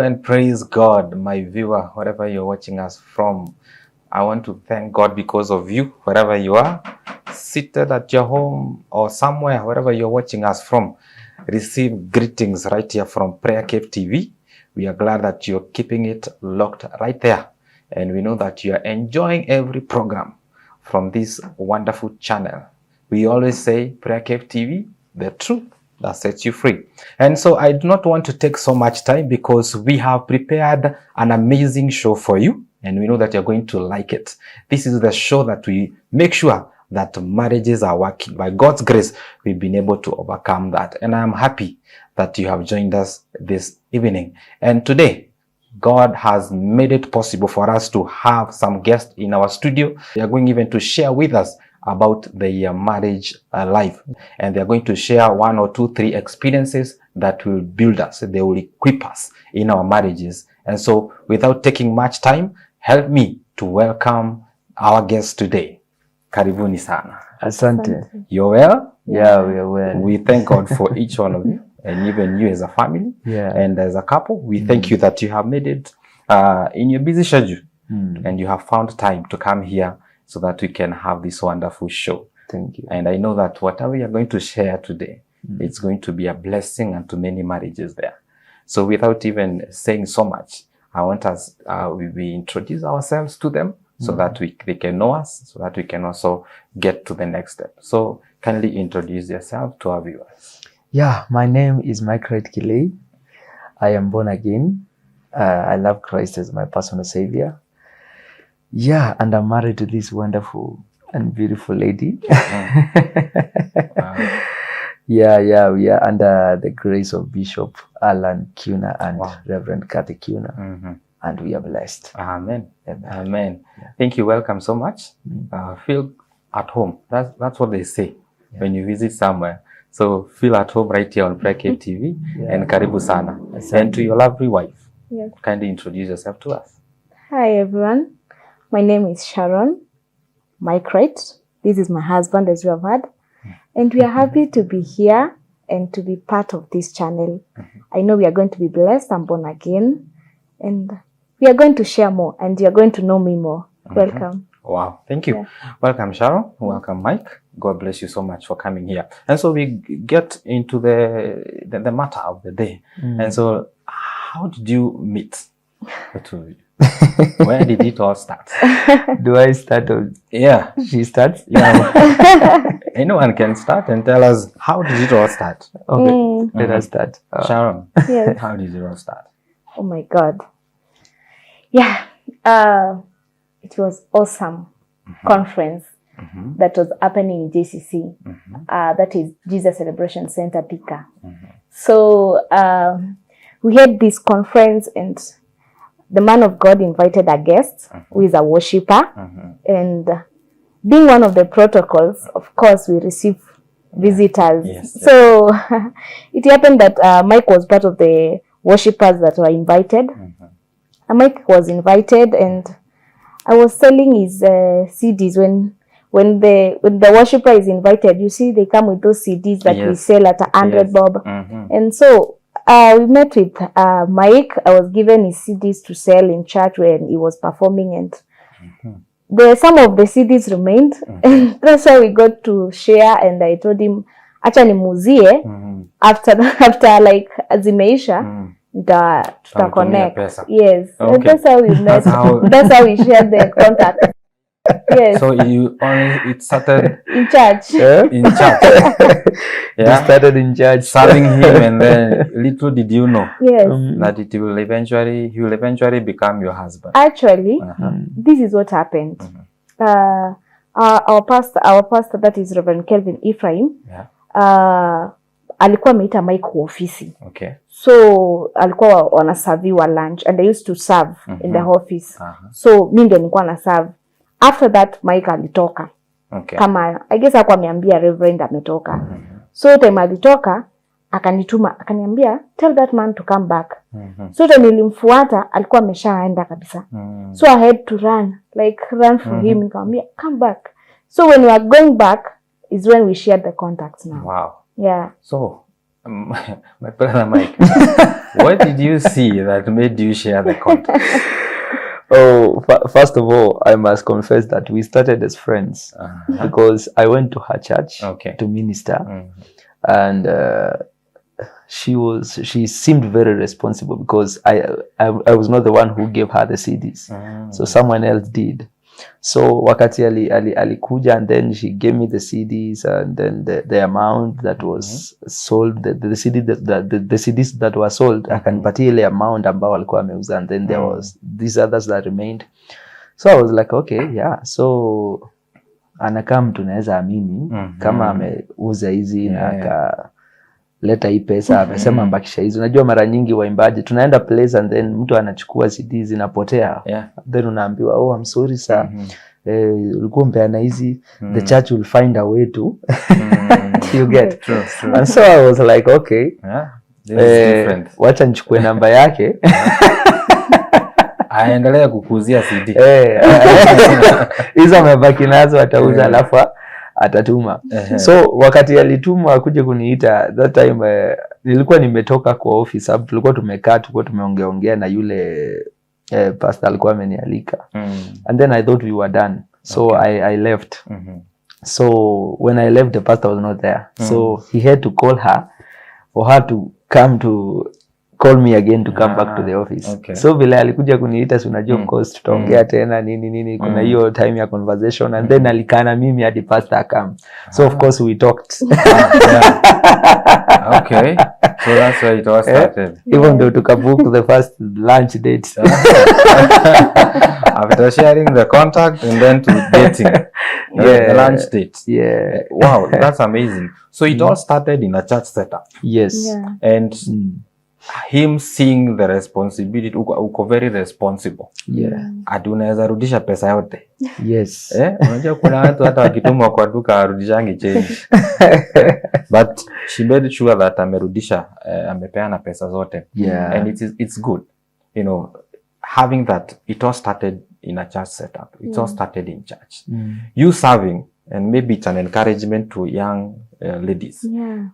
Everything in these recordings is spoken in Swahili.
Amen. Praise God, my viewer, wherever you're watching us from. I want to thank God because of you, wherever you are, seated at your home or somewhere, wherever you're watching us from. Receive greetings right here from PrayerCaveTV. We are glad that you're keeping it locked right there. And we know that you are enjoying every program from this wonderful channel. We always say PrayerCaveTV, the truth that sets you free. And so I do not want to take so much time because we have prepared an amazing show for you. And we know that you're going to like it. This is the show that we make sure that marriages are working. By God's grace, we've been able to overcome that. And I'm happy that you have joined us this evening. And today, God has made it possible for us to have some guests in our studio. They are going even to share with us about their marriage life. And they are going to share 1 or 2, 3 experiences that will build us. They will equip us in our marriages. And so, without taking much time, help me to welcome our guest today. Karibuni sana. Asante. You're well? Yeah, we are well. We thank God for each one of you, and even you as a family, and as a couple. We thank you that you have made it in your busy schedule, and you have found time to come here so that we can have this wonderful show. Thank you. And I know that whatever you're going to share today, it's going to be a blessing unto many marriages there. So without even saying so much, I want us, we introduce ourselves to them so that they can know us, so that we can also get to the next step. So kindly introduce yourself to our viewers. Yeah, my name is Margaret Kiley. I am born again. I love Christ as my personal savior. Yeah, and I'm married to this wonderful and beautiful lady. Wow. Yeah, we are under the grace of Bishop Alan Kuna and Reverend Kathy Kuna, and we are blessed. Amen. Amen. Yeah. Thank you. Welcome so much. Feel at home. That's what they say when you visit somewhere. So feel at home right here on PrayerCaveTV and Karibu Sana. And to your lovely wife, kindly introduce yourself to us. Hi everyone. My name is Sharon Margaret. This is my husband, as you have heard. And we are happy to be here and to be part of this channel. I know we are going to be blessed. I'm born again. And we are going to share more. And you are going to know me more. Welcome. Wow. Thank you. Welcome, Sharon. Welcome, Mike. God bless you so much for coming here. And so we get into the matter of the day. And so how did you meet the two of you? Where did it all start? Do I start or she starts? Yeah. Anyone can start and tell us how did it all start? Okay, let us start. Sharon, how did it all start? Oh my God. Yeah. It was awesome conference that was happening in JCC. That is Jesus Celebration Center, Thika. So we had this conference and the man of God invited a guest who is a worshiper. And being one of the protocols, of course, we receive visitors. So it happened that Mike was part of the worshipers that were invited. And Mike was invited and I was selling his CDs. When the worshiper is invited, you see they come with those CDs that we sell at 100 bob. And so we met with Mike. I was given his CDs to sell in church when he was performing, and some of the CDs remained. And that's how we got to share. And I told him, "Acha nimuzie after like zimeisha, tuta connect." Yes, and that's how we met. That's how we shared the contact. Yes. So it started in church. In church. You started in church, serving him, and then little did you know that he will eventually become your husband. Actually, this is what happened. Our pastor, that is Reverend Kelvin Ephraim, alikuwa ameita Mike kwa ofisi. Okay. So alikuwa wanaserviwa lunch and I used to serve in the office. So mimi ndio nilikuwa na serve. After that Mike alitoka. Kama I guess hakuwa ameambia Reverend ametoka. So time alitoka akanituma akaniambia tell that man to come back. So time nilimfuata alikuwa ameshaenda kabisa. So I had to run for him, nikamwambia come back. So when we are going back is when we shared the contacts now. Wow. Yeah. So My brother Mike, what did you see that made you share the contact? Oh, first of all, I must confess that we started as friends because I went to her church to minister, and she seemed very responsible because I was not the one who gave her the CDs, so someone else did. So wakati alikuja, and then she gave me the CDs, and then the amount that was sold, the CDs that were sold, akanipatia ile amount ambao alikuwa ameuza, and then there was these others that remained. So I was like, okay, yeah, so anakaa mtu naweza amini kama ameuza hizi na akaleta hii pesa, amesema mbakisha hizi. Unajua mara nyingi waimbaji tunaenda place and then mtu anachukua CD zinapotea, then unaambiwa, oh, I'm sorry sir, ulikuwa mpeana hizi, the church will find a way to you get. True. And so I was like, okay, wacha nichukue namba yake aendelee kukuzia CD. Hizo amebaki nazo atauza, alafu atatuma. So wakati alituma akuje kuniita, that time nilikuwa nimetoka kwa office, sababu tulikuwa tumekaa, tulikuwa tumeongea na yule pastor alikuwa amenialika, and then I thought we were done, so I left. So when I left, the pastor was not there, so he had to call her for her to come to call me again to come back to the office. So vile alikuja kuniita, unajua of course tutaongea tena nini kuna hiyo time ya conversation, and then alikana mimi hadi pastor come. So of course we talked. Okay, so that's why it all started. Even though tukabook the first lunch date. After sharing the contact and then to dating, the lunch date. Wow, that's amazing. So it all started in a church setup. Yes. And him seeing the responsibility, uko very responsible. Ati unaweza rudisha pesa yote. Yes. Unajua kuna watu hata wakitumwa kwa duka warudishangi change. But she made sure that amerudisha, amepeana pesa zote. And it's good. You know, having that, it all started in a church setup. It all started in church. You serving, and maybe it's an encouragement to young ladies.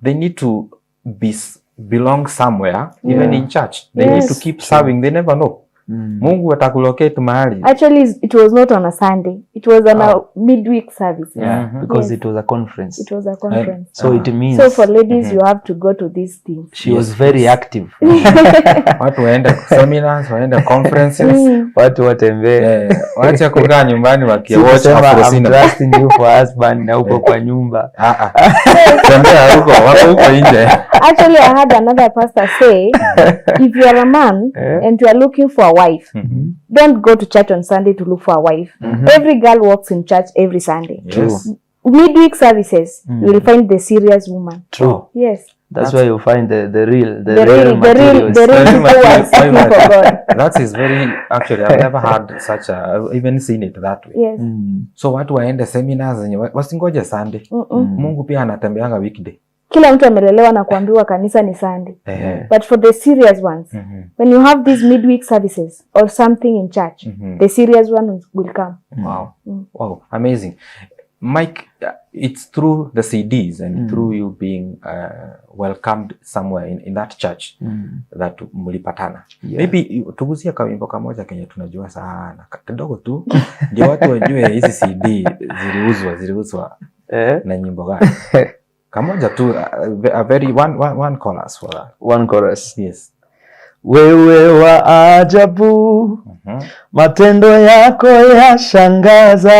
They need to belong somewhere, even in church. They need to keep serving. They never know. Mungu atakulocate mahali. Actually, it was not on a Sunday. It was on a midweek service. Because it was a conference. It was a conference. So it means. So for ladies, you have to go to these things. She was very active. Watu waende seminars, waende conferences. Watu watembee. Waache kukaa nyumbani wakiwatch Afro. I'm trusting you for husband na uko kwa nyumba. Tembea huko, wako huko nje. Actually, I had another pastor say, if you are a man and you are looking for a wife, don't go to church on Sunday to look for a wife. Every girl walks in church every Sunday. Midweek services, you will find the serious woman. Yes. That's where you find the real materials. The real who are seeking for God. That is very, actually, I've never had such a, I've even seen it that way. Yes. So watu waende seminars zenye wasingoje Sunday. Mungu pia anatembeanga weekday. Kila mtu amelelewa na kuambiwa kanisa ni Sunday. But for the serious ones, when you have these midweek services or something in church, the serious one will come. Wow, amazing. Mike, it's through the CDs and through you being welcomed somewhere in that church that mulipatana. Maybe tuguzie kawimbo kamoja kenye tunajua sana kidogo tu ndio watu wajue hizi CD ziliuzwa na nyimbo gani. Kamoja tu, a very one chorus for that. One chorus. Yes. Wewe wa ajabu, matendo yako yashangaza,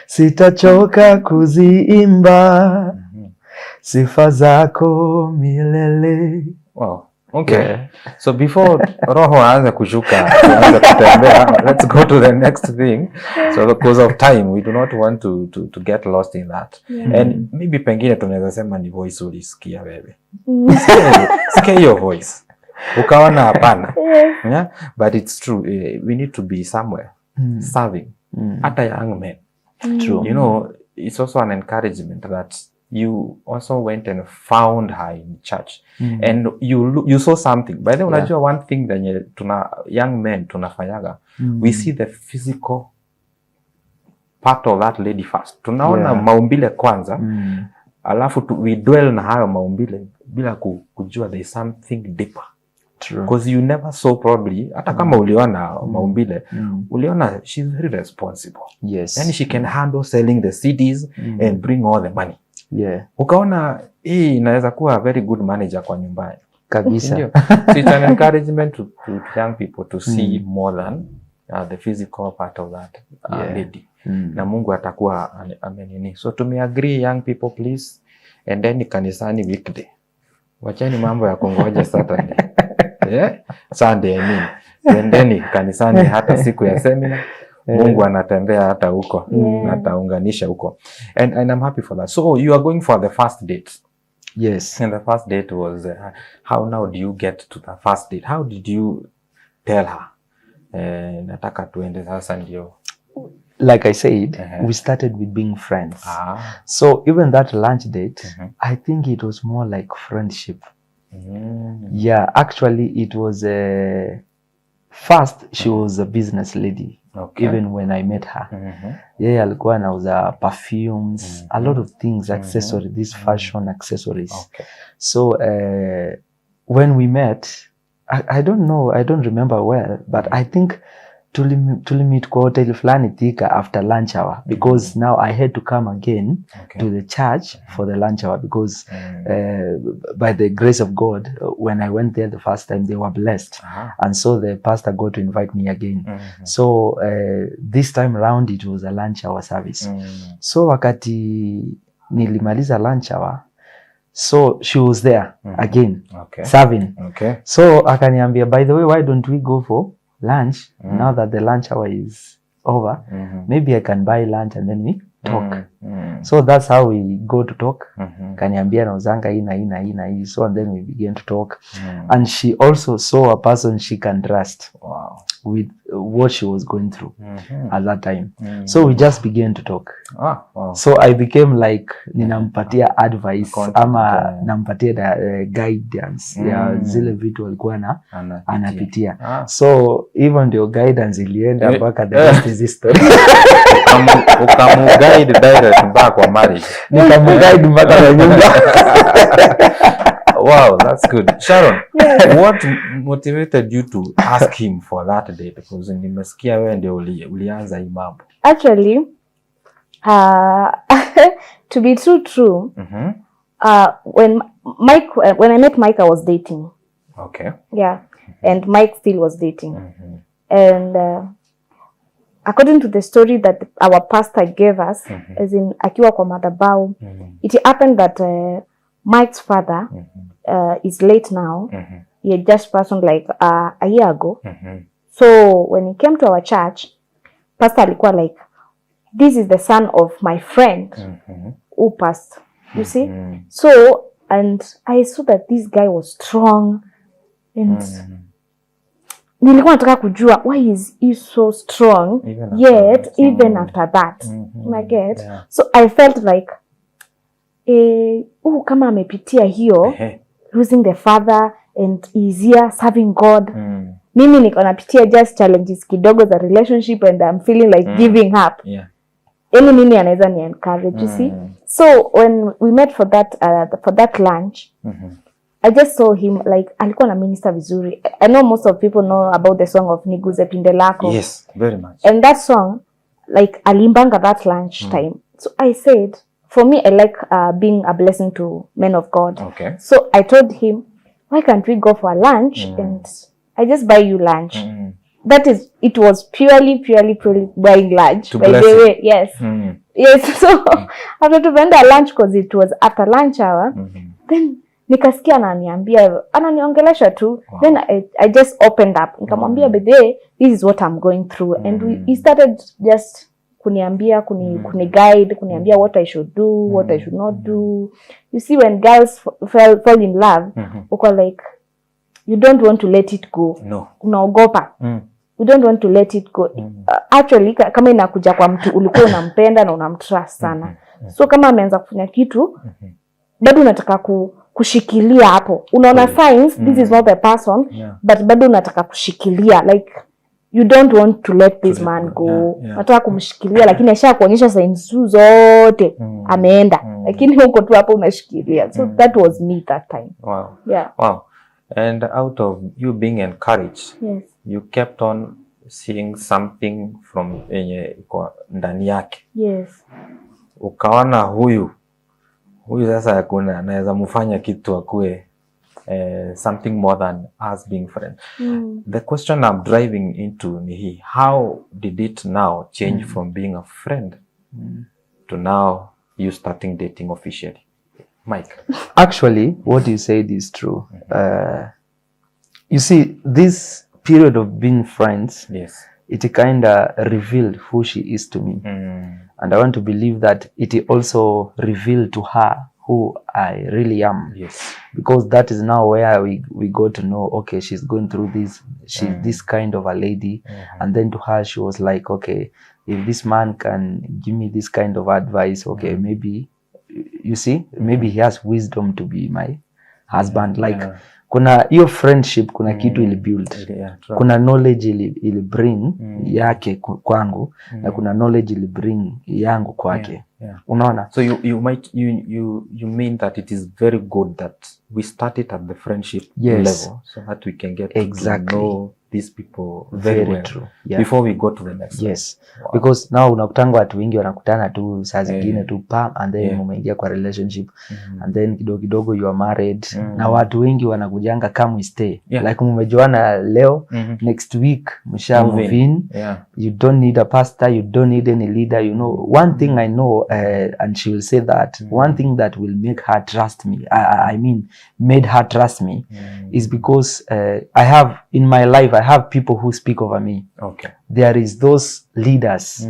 sitachoka kuziimba, sifa zako milele. Wow. Okay. So before roho aanze kushuka, aanze kutembea, let's go to the next thing. So because of time, we do not want to get lost in that. And maybe pengine tunaweza sema ni voice ulisikia wewe. Scare your voice. Ukaona hapana. Yeah? But it's true. We need to be somewhere serving. Hata young men. True. You know, it's also an encouragement that you also went and found her in church, and you saw something. By the way, unajua one thing that young men tunafanyaga, we see the physical part of that lady first. Tunaona maumbile kwanza, alafu we dwell na hayo maumbile bila kujua there is something deeper. True. Because you never saw probably, hata kama uliona maumbile, uliona she's very responsible. Yes. Yani she can handle selling the CDs and bring all the money. Yeah. Ukaona hii inaweza kuwa a very good manager kwa nyumbani. Kabisa. So it's an encouragement to young people to see more than the physical part of that lady. Na Mungu atakuwa amenini. So tumeagree young people please, and then kanisani weekday. Wachani mambo ya kungoja Saturday. Sunday I mean. And then kanisani hata siku ya seminar. Mungu anatembea hata huko. Ataunganisha huko. And I'm happy for that. So you are going for the first date. Yes. And the first date was, how now do you get to the first date? How did you tell her? Nataka tuende sasa ndio. Like I said, we started with being friends. So even that lunch date, I think it was more like friendship. Yeah, actually it was first she was a business lady. Okay. Even when I met her. Yeah, alikuwa anauza perfumes, a lot of things, accessories, these fashion accessories. Okay. So when we met, I don't know, I don't remember well, but I think tulimit kwa hotel fulani Thika after lunch hour, because now I had to come again to the church for the lunch hour, because by the grace of God, when I went there the first time, they were blessed. And so the pastor got to invite me again. So this time around it was a lunch hour service. So wakati nilimaliza lunch hour, so she was there again, serving. So akaniambia, by the way, why don't we go for lunch now that the lunch hour is over? Maybe I can buy lunch and then we talk. So that's how we go to talk. Kaniambia nauzanga hii na hii. So and then we began to talk. And she also saw a person she can trust with what she was going through at that time. So we just began to talk. So I became like ninampatia advice ama nampatia guidance ya zile vitu alikuwa anapitia. So even the guidance ilienda mpaka the rest is history. Ukamuguide direct mpaka kwa marriage. Nikamuguide mpaka kwa nyumba. Wow, that's good. Sharon, what motivated you to ask him for that date? Because nimesikia wewe ndio ulianza hii mambo. Actually, to be true, when I met Mike, I was dating. Okay. Yeah, and Mike still was dating. And according to the story that our pastor gave us, as in akiwa kwa madhabahu, it happened that Mike's father is late now. He had just passed on like a year ago. So when he came to our church, pastor alikuwa like, this is the son of my friend who passed. You see? So, and I saw that this guy was strong. And nilikuwa nataka kujua, why is he so strong even after that? So I felt like, kama amepitia hiyo, losing the father and is here serving God. Mimi niko napitia just challenges kidogo za relationship and I'm feeling like giving up. Any mimi anaweza ni encourage, you see? So when we met for that lunch, I just saw him like alikuwa na minister vizuri. I know most of people know about the song of Niguze Pindelako. Yes, very much. And that song, like alimbanga that lunch time. So I said, for me, I like being a blessing to men of God. Okay. So I told him, why can't we go for a lunch and I just buy you lunch? That is, it was purely buying lunch. To by bless the way, him. yes. Yes, so after to venda lunch, because it was after lunch hour, then nikasikia ananiongelesha tu. Then I just opened up. Nikamwambia, by the way, this is what I'm going through. And he started just kuniambia, kuni-guide, kuniambia what I should do, what I should not do. You see, when girls fall in love, uko like, you don't want to let it go. No. Unaogopa. You don't want to let it go. Actually, kama inakuja kwa mtu ulikuwa unampenda na unamtrust sana. So kama ameanza kufanya kitu, bado unataka kushikilia hapo. Unaona signs, this is not the person, but bado unataka kushikilia. Like, you don't want to let this man go. Unataka kumshikilia, lakini asha kuonyesha signs zote, ameenda. lakini huko tu hapo unashikilia. So that was me that time. Wow. Yeah. Wow. And out of you being encouraged, Yes. you kept on seeing something from iko ndani yake. Yes. Ukaona huyu sasa kuna anaweza mfanya kitu akue something more than us being friends. The question I'm driving into ni hii: how did it now change from being a friend to now you starting dating officially? Mike. Actually, what you said is true. You see, this period of being friends, Yes, it kind of revealed who she is to me. And I want to believe that it also revealed to her who I really am. yes, Because that is now where we got to know, okay, she's going through this, she's this kind of a lady. And then to her, she was like, okay, if this man can give me this kind of advice, okay, maybe, you see, maybe he has wisdom to be my husband. Like, kuna hiyo friendship, kuna kitu ili build. Kuna knowledge ili bring yake kwangu, na kuna knowledge ili bring yangu kwake. Unaona? So you mean that it is very good that we started at the friendship level, so that we can get to know these people very well true. Before we go to the next level. Wow. Because now unakutanga watu wengi wanakutana tu saa zingine tu pam, and then umeingia kwa relationship, and then kidogo you are married, na watu wengi wanakujanga come we stay, like mumejuana leo, next week msha move in. You don't need a pastor, you don't need any leader. You know, one thing I know, and she will say that one thing that will make her trust me, I mean made her trust me, is because I have in my life, I have people who speak over me. Okay. There is those leaders,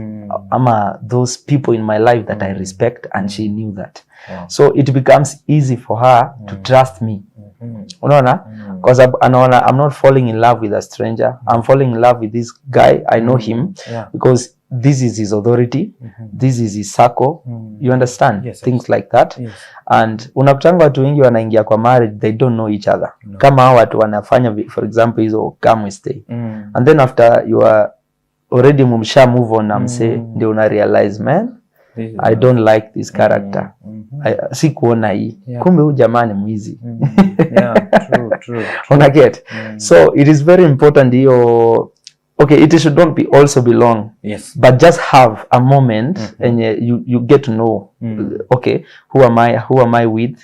those people in my life that I respect, and she knew that. So it becomes easy for her to trust me. Unaona? Because I'm not falling in love with a stranger. I'm falling in love with this guy. I know him because this is his authority. This is his circle. You understand? Yes, things like that. Yes. And unakutanga watu wengi wanaingia kwa marriage, they don't know each other. Kama hao watu wanafanya, for example, hizo come we stay. And then after you are already mumsha move on, mse ndio una realize, man, I don't like this character. Si kuona hii. Kumbe huyu jamani mwizi. True. Una get? So it is very important hiyo. Okay, it should not be also be long. Yes. But just have a moment and you get to know, okay, who am I with?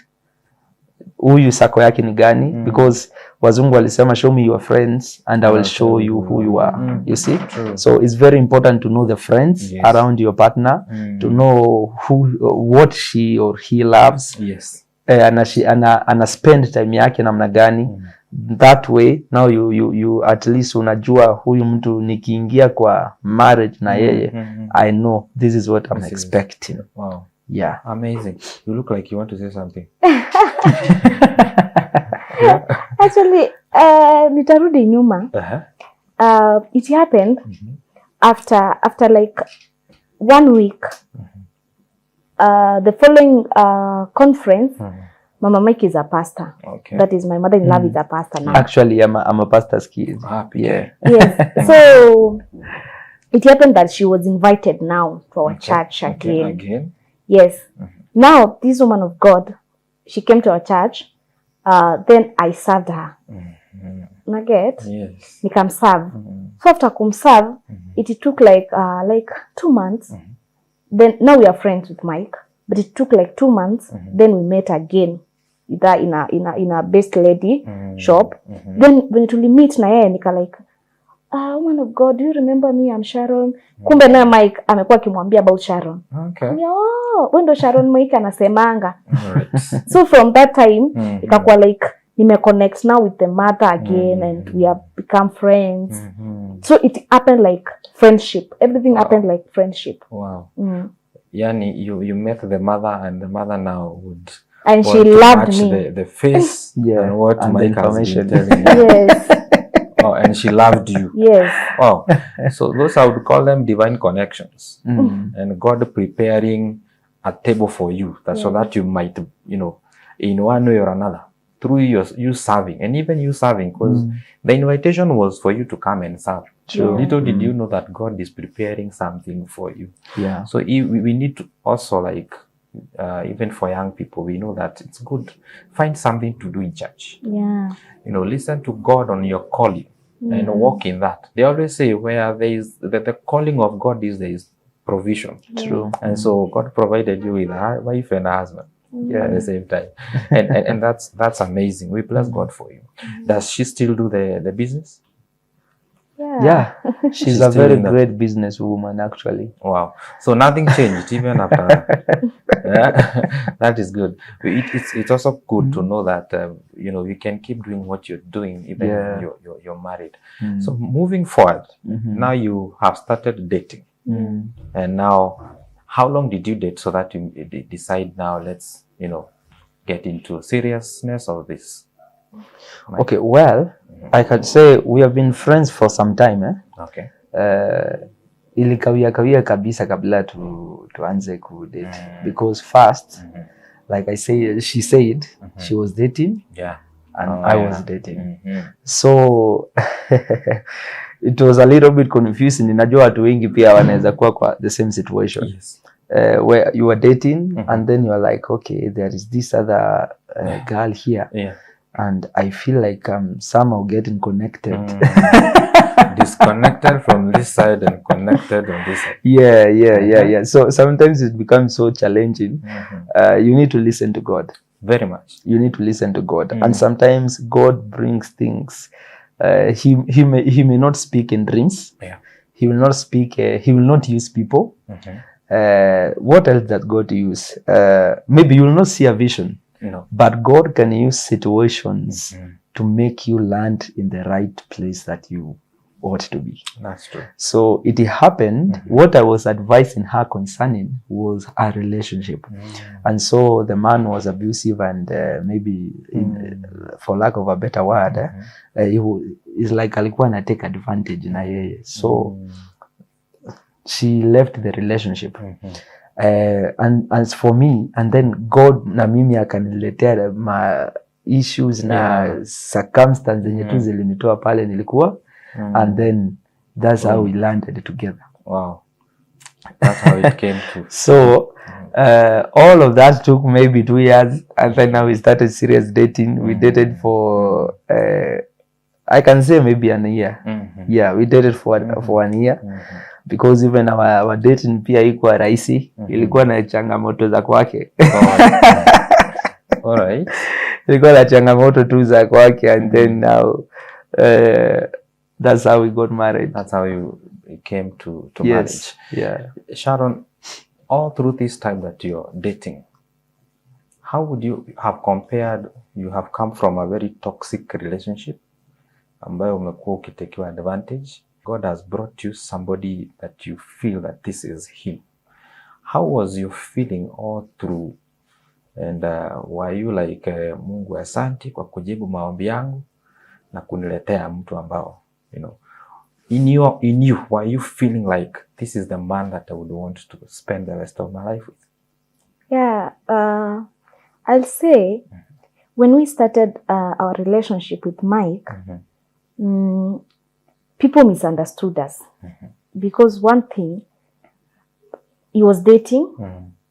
Huyu sako yake ni gani? Because wazungu walisema show me your friends and I will show you who you are. You see? True. So it's very important to know the friends around your partner, to know what she or he loves. Yes. Ana spend time yake namna gani. That way now you at least unajua huyu mtu nikiingia kwa marriage na yeye, I know this is what I'm expecting. Wow. Yeah. Amazing. You look like you want to say something. Actually, nitarudi nyuma. It happened after like 1 week. The following conference, Mama Mike is a pastor. Okay. That is, my mother-in-law is a pastor now. Actually, I'm a pastor's kid. Happy. Yeah. Yes. So it happened that she was invited now to our church again. Yes. Now, this woman of God, she came to our church. Then I served her. Naget? Yes. Nikamserve. So after kumserve, it took like 2 months. Then now we are friends with Mike, but it took like 2 months. Then we met again in a best lady shop. Then when we meet na yeye nika like, woman of God, do you remember me? I'm Sharon. Kumbe naye Mike amekuwa akimwambia about Sharon. Okay. Wewe ndo Sharon Mike anasemanga. So from that time ikakuwa like nime-connect now with the mother again, and we have become friends. So it happened like friendship. Everything happened like friendship. Wow. Yani you met the mother, and the mother now would and she loved me. The face and what and Mike has been telling you. Yes. Oh, and she loved you. Yes. Wow. So those I would call them divine connections. And God preparing a table for you, so that you might, in one way or another, through you serving, and even you serving, because the invitation was for you to come and serve. True. Little did you know that God is preparing something for you. Yeah. So we need to also like even for young people, we know that it's good. Find something to do in church. Yeah. Listen to God on your calling and walk in that. They always say where there is the calling of God is, there is provision. True. And so God provided you with a wife and a husband at the same time. and that's amazing. We bless God for you. Does she still do the business? Yeah. She's a very great businesswoman, actually. Wow. So nothing changed even after. That is good. It's also good to know that you can keep doing what you're doing even if you're married. So moving forward, now you have started dating, and now how long did you date so that you decide now let's get into seriousness of this? Okay, well, I can say we have been friends for some time. Okay. Ilikawia kabisa kabla tuanze kudate, because first, like she said, she was dating, and I was dating. So it was a little bit confusing. Ninajua watu wengi pia wanaweza kuwa kwa the same situation. Yes. Where you are dating and then you are like, okay, there is this other girl here. Yeah. And I feel like I'm somehow getting connected. Disconnected from this side and connected on this side. Yeah. So sometimes it becomes so challenging. You need to listen to God. Very much. You need to listen to God. And sometimes God brings things. He may not speak in dreams. Yeah. He will not speak. He will not use people. What else that God use? Maybe you will not see a vision. But God can use situations to make you land in the right place that you ought to be. That's true. So it happened, what I was advising her concerning was a relationship. And so the man was abusive and maybe, for lack of a better word, it's like alikuwa na take advantage na yeye. So she left the relationship. And as for me, and then God na mimi akaniletea ma issues na circumstances zenye tu zilinitoa pale nilikuwa, and then that's how we landed together. Wow. That's how it came to. So all of that took maybe 2 years, and then now we started serious dating. We dated for I can say maybe an year. Yeah, we dated for 1 year. Because even our dating pia haikuwa rahisi. Ilikuwa na changamoto za kwake. Alright. Ilikuwa na changamoto tu za kwake, and then now that's how we got married. That's how you came to yes. marriage. Yeah. Sharon, all through this time that you're dating, how would you have compared? You have come from a very toxic relationship ambayo umekuwa ukitekewa advantage. God has brought you somebody that you feel that this is him. How was you feeling all through? And were you like, Mungu asante kwa kujibu maombi yangu na kuniletea mtu ambao, in you, were you feeling like this is the man that I would want to spend the rest of my life with? Yeah, I'll say when we started our relationship with Mike, people misunderstood us because one thing, he was dating,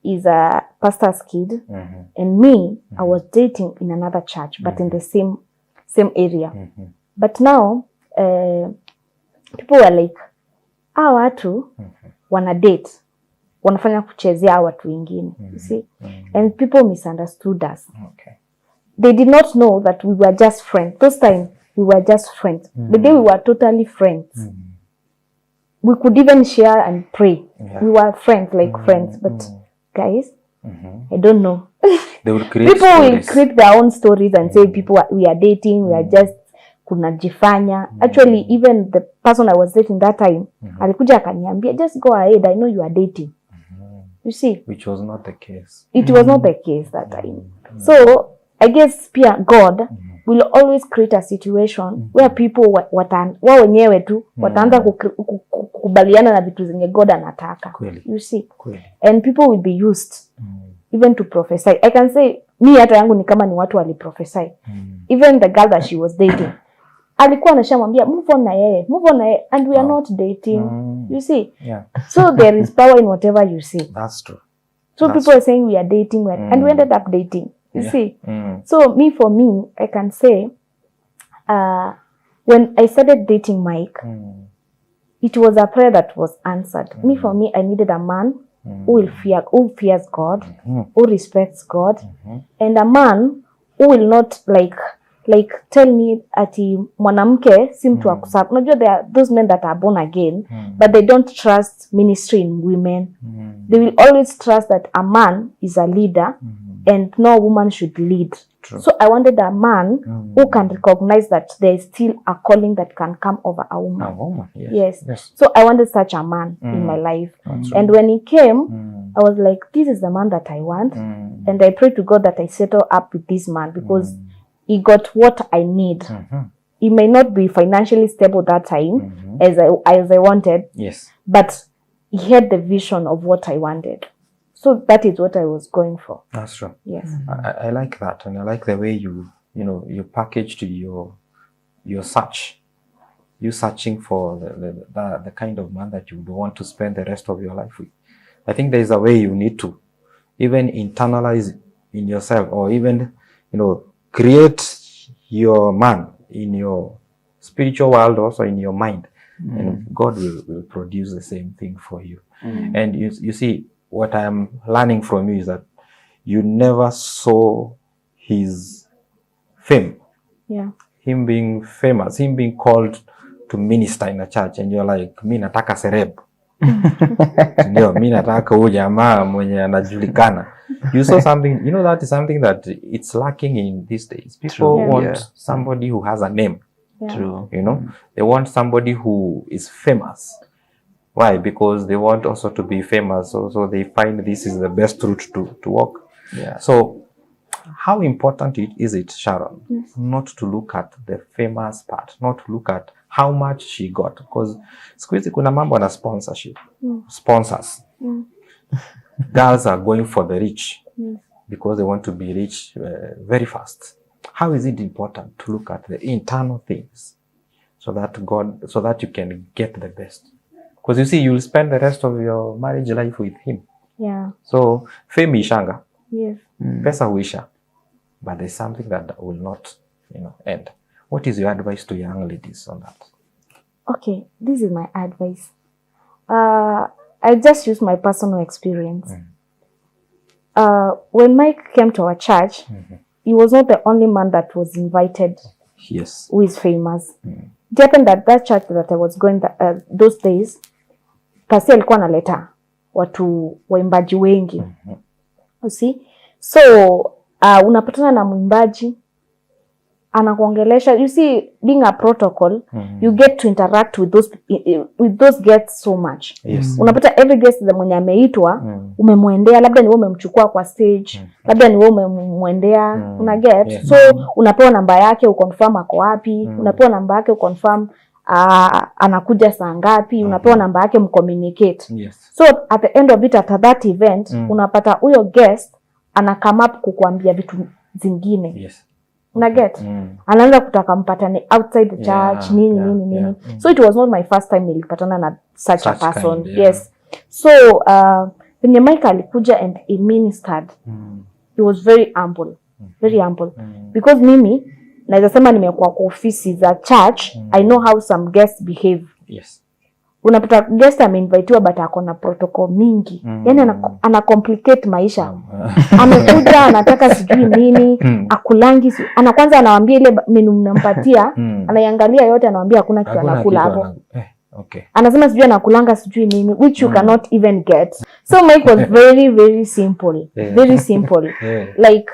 is a pastor's kid, and me, I was dating in another church, but in the same area. But now, people were like, watu wana date, wanafanya kuchezea watu wengine, you see, and people misunderstood us. Okay. They did not know that we were just friends. Those times, we were just friends. The day we were totally friends. We could even share and pray. Yeah. We were friends, like friends. But guys, I don't know. They will create people stories. will create their own stories and say we are dating, we are just kunajifanya. Actually, even the person I was dating that time, alikuja akaniambia, just go ahead, I know you are dating. You see? Which was not the case. It was not the case that time. So, I guess God will always create a situation where people wao wenyewe tu wataanza kukubaliana na vitu zenye God anataka. You see? And people will be used even to prophesy. I can say mi hata yangu ni kama ni watu wali prophesy. Even the girl that she was dating, alikuwa anashamwambia move on na yeye, and we are not dating. You see? Yeah. So there is power in whatever you say. That's true. So people are saying we are dating, and we ended up dating. You see? So for me, I can say, when I started dating Mike, it was a prayer that was answered. For me, I needed a man who fears God, who respects God, and a man who will not like tell me ati mwanamke si mtu wa kuserve. Unajua there are those men that are born again, but they don't trust ministry in women. They will always trust that a man is a leader and no woman should lead. True. So I wanted a man who can recognize that there is still a calling that can come over a woman. A woman, yes. So I wanted such a man in my life. And when he came, I was like, this is the man that I want. And I pray to God that I settle up with this man because he got what I need. He may not be financially stable that time as I wanted. Yes. But he had the vision of what I wanted. So that is what I was going for. That's true. Yes. I like that, and I like the way you packaged your search. You searching for the kind of man that you would want to spend the rest of your life with. I think there is a way you need to even internalize in yourself, or even create your man in your spiritual world, also in your mind, and God will produce the same thing for you. And you see, what I am learning from you is that you never saw his fame, him being famous, him being called to minister in a church, and you're like, mi nataka celeb. Ndio, mi nataka huyu jamaa mwenye anajulikana. You saw something, that is something that it's lacking in these days. People want somebody who has a name. True. They want somebody who is famous. Why? Because they want also to be famous. So they find this is the best route to walk. Yeah. So how important is it, Sharon, not to look at the famous part, not to look at how much she got? Because siku hizi kuna mambo na sponsorship. Sponsors. Girls are going for the rich because they want to be rich very fast. How is it important to look at the internal things so that you can get the best? Because you see, you'll spend the rest of your marriage life with him. Yeah. So fame ishanga. Yes. Pesa huisha. But there's something that will not, end. What is your advice to young ladies on that? Okay, this is my advice. I just use my personal experience. When Mike came to our church, he was not the only man that was invited. Yes. Who is famous. It happened that church that I was going those days, Pasi alikuwa analeta watu waimbaji wengi. You see? So, unapatana na mwimbaji, anakuongelesha. You see, being a protocol, you get to interact with those guests so much. Yes. Unapata every guest mwenye ameitwa, umemwendea, labda ni wewe umemchukua kwa stage, labda ni wewe umemwendea, unaget. Yes. So, unapewa namba yake, uconfirm ako wapi, unapewa namba yake, uconfirm anakuja saa ngapi, unapewa namba yake, mcommunicate. Yes. So, at the end of it, after that event, unapata huyo guest ana come up kukuambia vitu zingine. Yes. Unaget? Anaanza kutaka mpatane outside the church, nini. So it was not my first time nilipatana na such a person. Kind, yes. So when Mike alikuja and he ministered, he was very humble. Very humble. Because mimi naweza sema nimekuwa kwa ofisi za church, I know how some guests behave. Yes. Unapata guest ameinvitiwa but ako na protocol mingi. Yani ana complicate maisha. Amekuja anataka sijui nini, akulangi, kwanza anawaambia ile menu mnampatia, anaiangalia yote, anawaambia hakuna kitu anakula hapo. Okay. Anasema sijui anakulanga sijui nini, which you cannot even get. So Mike was very very simple. Very simple. Like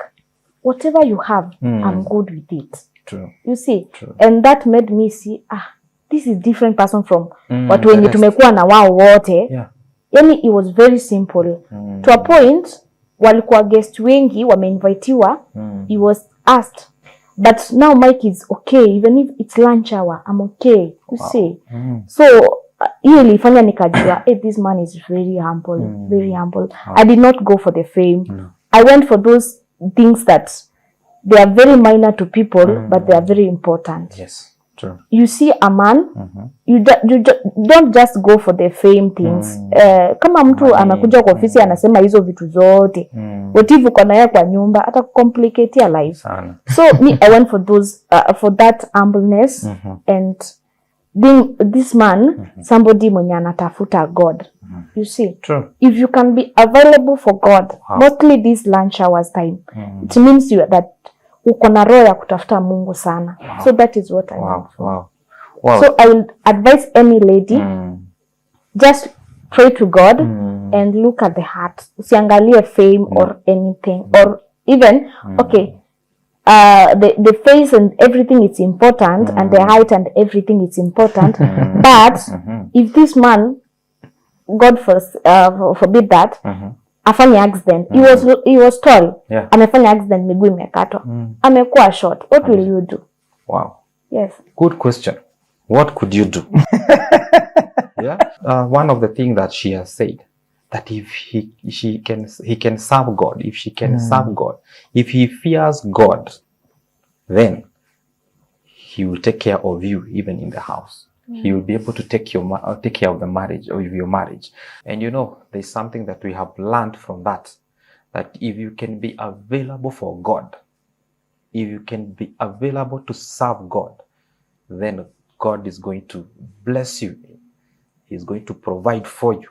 whatever you have, I'm good with it. True. You see? True. And that made me see, this is different person from watu wenye tumekuwa na wao wote. Yeah. Yani it was very simple. To a point, walikuwa guest wengi wameinvitiwa, he was asked. But now Mike is okay, even if it's lunch hour, I'm okay. You see? So, hiyo ilifanya nikajua, this man is very humble, very humble. I did not go for the fame. I went for those things that they are very minor to people, but they are very important. Yes. True. You see a man, you don't just go for the fame things. Kama mtu anakuja kwa ofisi anasema hizo vitu zote, whatever uko naye kwa nyumba ata complicate your life. So me, I went for those for that humbleness and being this man, somebody mwenye anatafuta God. You see, True. If you can be available for God, mostly this lunch hours time, it means that uko na roho ya kutafuta Mungu sana. So that is what I want. Wow. So I will advise any lady, just pray to God and look at the heart. Usiangalie fame or anything, or even okay, the face and everything is important, and the height and everything is important. But if this man, God forbid that, afanya accident, he was tall, amefanya accident, miguu imekatwa, amekuwa short, what will you do? Wow. Yes. Good question. What could you do? One of the things that she has said, that if he can serve God, if she can serve God, if he fears God, then he will take care of you even in the house. He will be able to take care of the marriage, or of your marriage. And you know, there's something that we have learned from that if you can be available for God, if you can be available to serve God, then God is going to bless you. He's going to provide for you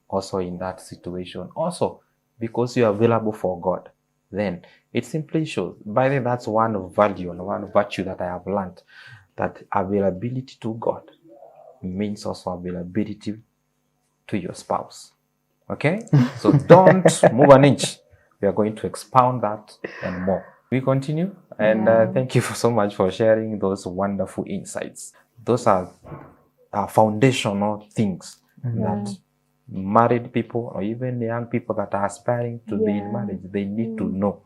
also in that situation. Also, because you are available for God, then it simply shows. By the way, that's one value and one virtue that I have learned, that availability to God means also availability to your spouse. Okay? So don't move an inch. We are going to expound that and more. We continue, and thank you so much for sharing those wonderful insights. Those are foundational things that married people, or even young people that are aspiring to be in marriage, they need to know,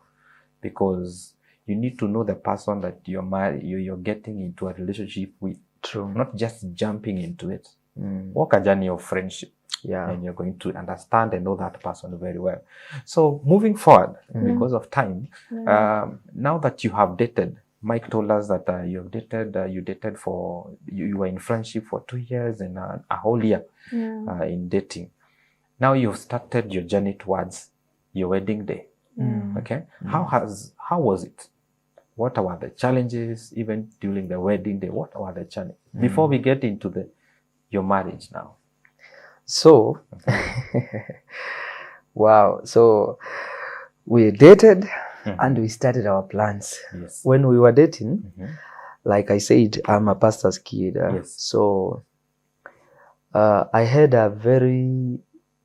because you need to know the person that you're getting into a relationship with. True. Not just jumping into it. Walk a journey of friendship. And you're going to understand and know that person very well. So moving forward, because of time, now that you have dated, Mike told us that you dated for, you were in friendship for 2 years and a whole year in dating. Now you've started your journey towards your wedding day. Okay, how was it? What were the challenges even during the wedding day? What were the challenges before we get into your marriage now? So, wow. So we dated and we started our plans. Yes. When we were dating, like I said, I'm a pastor's kid. So I had a very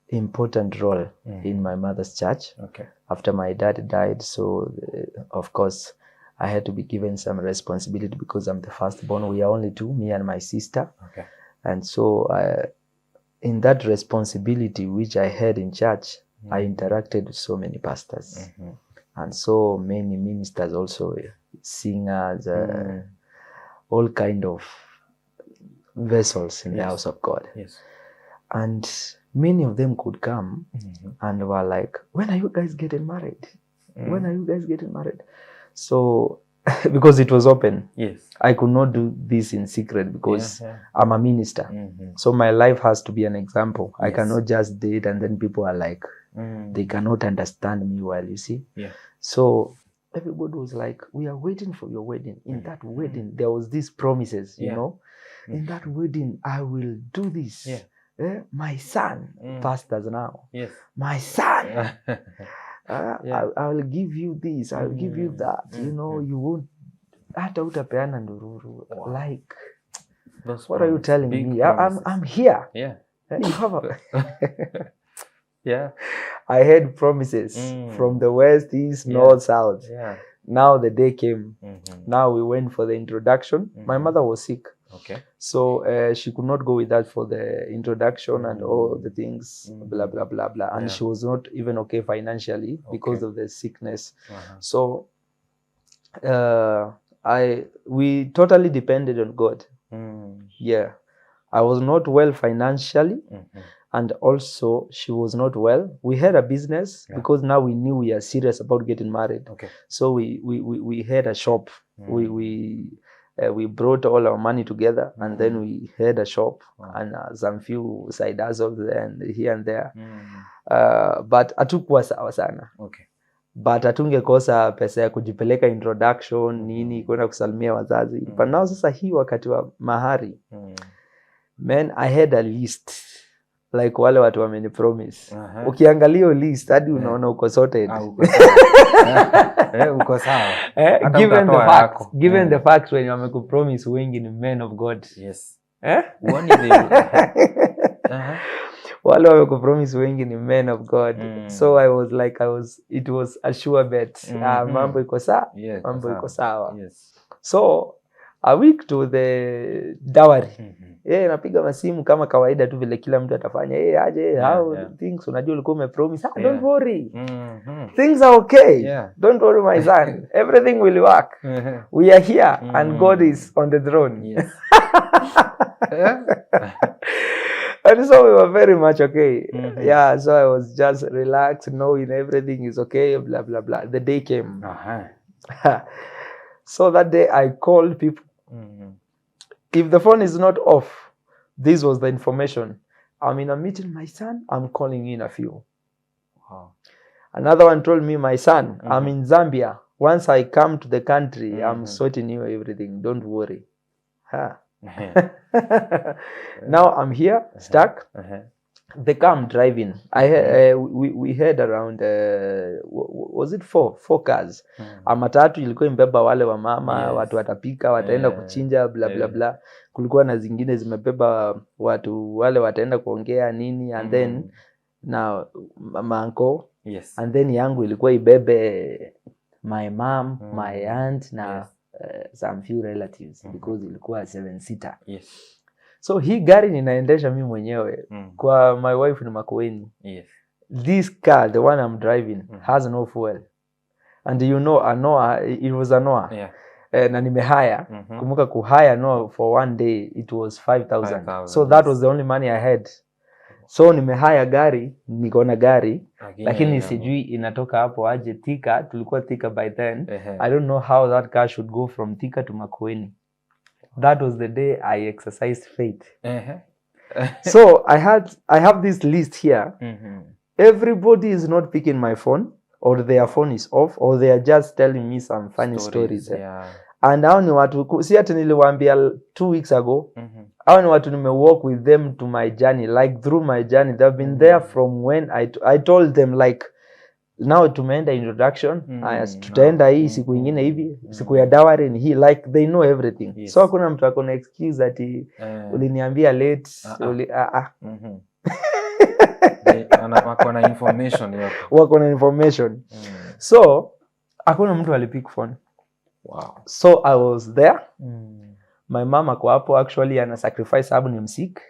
important role in my mother's church. Okay. After my dad died, so of course I had to be given some responsibility because I'm the firstborn. We are only two, me and my sister. Okay. And so in that responsibility which I had in church, I interacted with so many pastors and so many ministers also, singers, all kind of vessels in the house of God. Yes. And many of them could come and were like, when are you guys getting married? When are you guys getting married? So, because it was open. Yes. I could not do this in secret because I'm a minister. So my life has to be an example. I cannot just date and then people are like, they cannot understand me well, you see. Yeah. So everybody was like, we are waiting for your wedding. In that wedding, there was these promises, you know. In that wedding, I will do this. Yeah. My son, pastors now. Yes. My son. I will give you this, I will give you that. You know, you won't hata utapeana ndururu. Like, what are you telling me? I'm here. Yeah. You have a I had promises from the west, east, north, south. Yeah. Now the day came. Now we went for the introduction. My mother was sick. Okay. So she could not go with us for the introduction and all the things, blah, blah, blah, blah. And she was not even okay financially because of the sickness. So we totally depended on God. Yeah. I was not well financially. And also she was not well. We had a business because now we knew we are serious about getting married. Okay. So we had a shop. We We brought all our money together and then we had a shop and some few side hustles there and here and there. But hatukuwa sawa sana. Okay. But hatungekosa pesa ya kujipeleka introduction nini kwenda kusalimia wazazi. But now sasa hii wakati wa mahari. Man, I had a list. Like wale watu wameni promise. Ukiangalia list hadi unaona uko sorted. Uko sawa. Given the fact when wameku promise wengi ni men of God. Yes. One is wale wameku promise wengi ni men of God. So it was a sure bet. Mambo iko sawa. Mambo iko sawa. Yes. So a week to the dowry. Napiga masimu kama kawaida tu vile kila mtu atafanya. Aje, how things unajua ulikuwa umepromise. Don't worry. Things are okay. Don't worry my son. Everything will work. We are here and God is on the throne. Yes. And so we were very much okay. So I was just relaxed, knowing everything is okay, blah, blah, blah. The day came. So that day I called people. If the phone is not off, this was the information. I'm in a meeting, my son, I'm calling in a few. Wow. Another one told me, my son, I'm in Zambia. Once I come to the country, I'm sorting you everything. Don't worry. Now I'm here, stuck. They come driving. We had around was it four cars. Matatu ilikuwa imbeba wale wa mama, watu watapika, wataenda kuchinja bla bla bla. Kulikuwa na zingine zimebeba watu wale wataenda kuongea nini and then na manko. Yes. And then yangu ilikuwa ibebe my mom, my aunt na some few relatives because ilikuwa 7-seater. Yes. So hii gari ninaendesha mimi mwenyewe kwa my wife ni Makueni. Yes. This car, the one I'm driving, has no fuel. And you know, it was a Noah. Na nimehaya. Kumbuka kuhaya Noah for one day, it was 5,000. So that was the only money I had. So nimehaya gari, niko na gari, lakini sijui inatoka hapo aje Thika, tulikuwa Thika by then. I don't know how that car should go from Thika to Makueni. That was the day I exercised faith. So I have this list here. Everybody is not picking my phone, or their phone is off, or they are just telling me some funny stories. And hao ni watu, si ati niliwaambia 2 weeks ago, hao ni watu walk with them to my journey, like through my journey. They've been there from when I told them like, now tumeenda introduction, tutaenda hii siku nyingine hivi, siku ya dowry ni hii, like they know everything. So hakuna mtu akona excuse ati uliniambia late, wako na information yako. Wako na information. So hakuna mtu alipick phone. Wow. So I was there. My mama kwa hapo actually ana sacrifice sababu ni msik.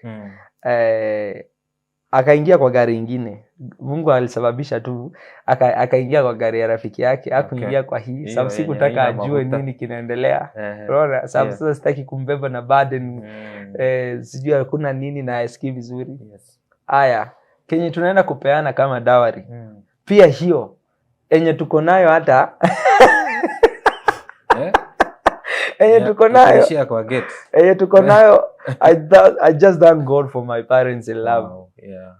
Akaingia kwa gari ingine. Mungu alisababisha tu akaingia kwa gari ya rafiki yake, hakuingia kwa hii. Sababu sikutaka ajue nini kinaendelea. Unaona? Sababu sasa sitaki kumbeba na burden. Sijui hakuna nini na asikii vizuri. Aya, kenye tunaenda kupeana kama dowry. Pia hiyo enye tuko nayo hata tuko nayo. Tuko nayo. I just thank God for my parents in love. Wow,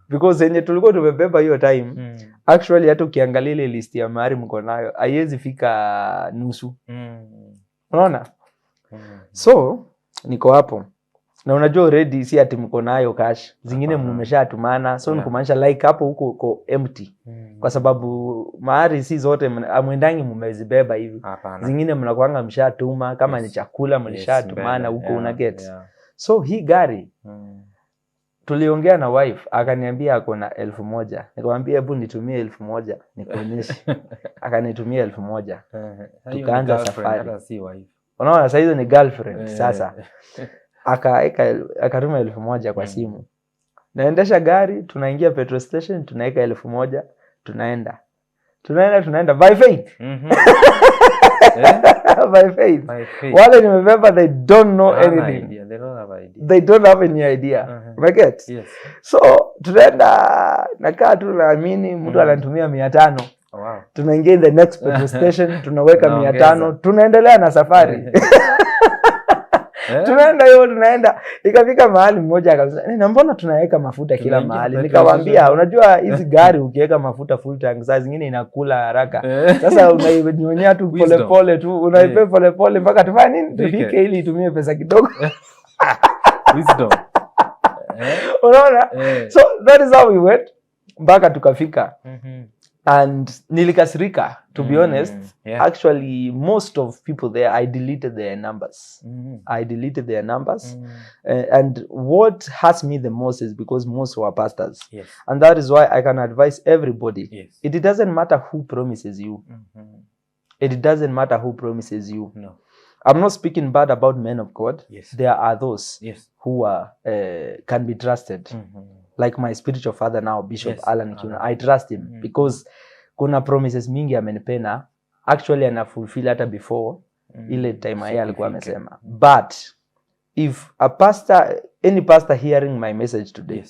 because enye tulikuwa tumebeba hiyo time, actually hata ukiangalia ile list ya mahari mko nayo, haiwezi fika nusu. Unaona? So, niko hapo. Na unajua already si ati mko nayo cash. Zingine mmeshatumana. So nikumaanisha like hapo huko uko empty. Kwa sababu mahari si zote amwendangi mmezibeba hivi. Zingine mnakuanga mshatuma kama ni chakula mlishatumana huko una get. So hii gari tuliongea na wife akaniambia ako na 1,000. Nikamwambia hebu nitumie 1,000 nikuonyeshe. Akanitumia 1,000. Tukaanza safari. Unaona sasa hizo ni girlfriend sasa. Akatuma 1,000 kwa simu. Naendesha gari, tunaingia petrol station, tunaweka 1,000, tunaenda by faith. By faith. Wale nimebeba, they don't know anything. They don't have any idea. Right? Yes. So tunaenda, nakaa tu naamini mtu ananitumia 500. Wow. Tunaingia in the next petrol station, tunaweka 500, tunaendelea na safari. Tunaenda hiyo tunaenda. Ikafika mahali mmoja akasema, "Na mbona tunaweka mafuta kila mahali?" Nikamwambia, "Unajua hizi gari ukiweka mafuta full tank saa zingine inakula haraka. Sasa unainyonyea tu pole pole tu, unaipe pole pole mpaka tufanye nini? Tufike ili itumie pesa kidogo." Wisdom. Unaona? So that is how we went mpaka tukafika. And nilikasirika, to be honest. Actually, most of people there, I deleted their numbers. I deleted their numbers. And what hurts me the most is because most were pastors. And that is why I can advise everybody. It doesn't matter who promises you. It doesn't matter who promises you. No. I'm not speaking bad about men of God. There are those who are can be trusted. Like my spiritual father now, Bishop Alan Kiuna. I trust him because kuna promises mingi amenipena. Actually ana fulfill hata before ile time yeye alikuwa amesema. But if a pastor, any pastor hearing my message today,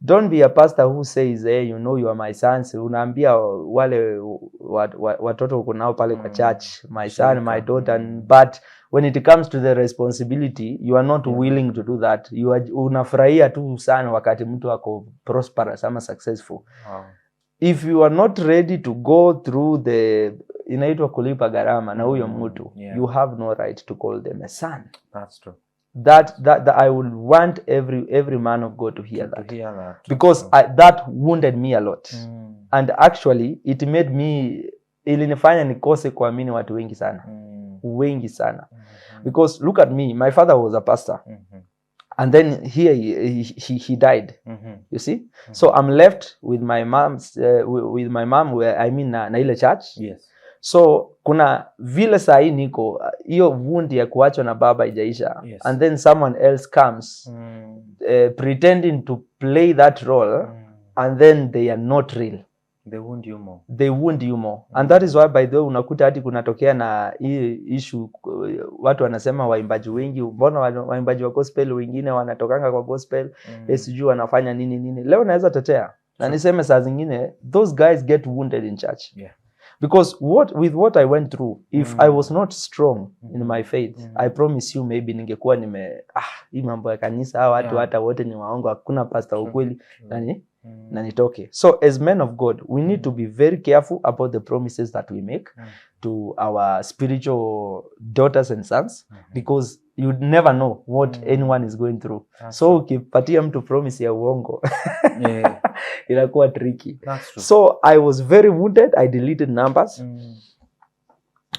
don't be a pastor who says, "Hey, you know you are my sons." Unaambia wale watoto uko nao pale kwa church, "My son, my daughter," but when it comes to the responsibility, you are not willing to do that. You are unafurahia tu sana wakati mtu ako prosperous ama successful. If you are not ready to go through the inaitwa kulipa gharama na huyo mtu, you have no right to call them a son. That's true. That I would want every man of God to hear that. Because that wounded me a lot. And actually it made me, ilinifanya nikose kuamini watu wengi sana. Wengi sana. Because look at me, my father was a pastor. And then here he died. You see? So I'm left with my mom where I mean na ile church. So kuna vile saa hii niko hiyo wound ya kuachwa na baba haijaisha. And then someone else comes pretending to play that role and then they are not real. They wound you more. They wound you more. And that is why by the way unakuta hadi kunatokea na hii issue, watu wanasema waimbaji wengi, mbona waimbaji wa gospel wengine wanatokanga kwa gospel, sijui wanafanya nini. Leo naweza tetea na niseme saa zingine those guys get wounded in church. Because with what I went through, if I was not strong in my faith, I promise you maybe ningekuwa hii mambo ya kanisa hawa watu hata wote ni waongo, hakuna pastor ukweli na nitoke. So as men of God, we need to be very careful about the promises that we make to our spiritual daughters and sons, because you never know what anyone is going through. So ukipatia mtu promise ya uongo inakuwa tricky. So I was very wounded. I deleted numbers.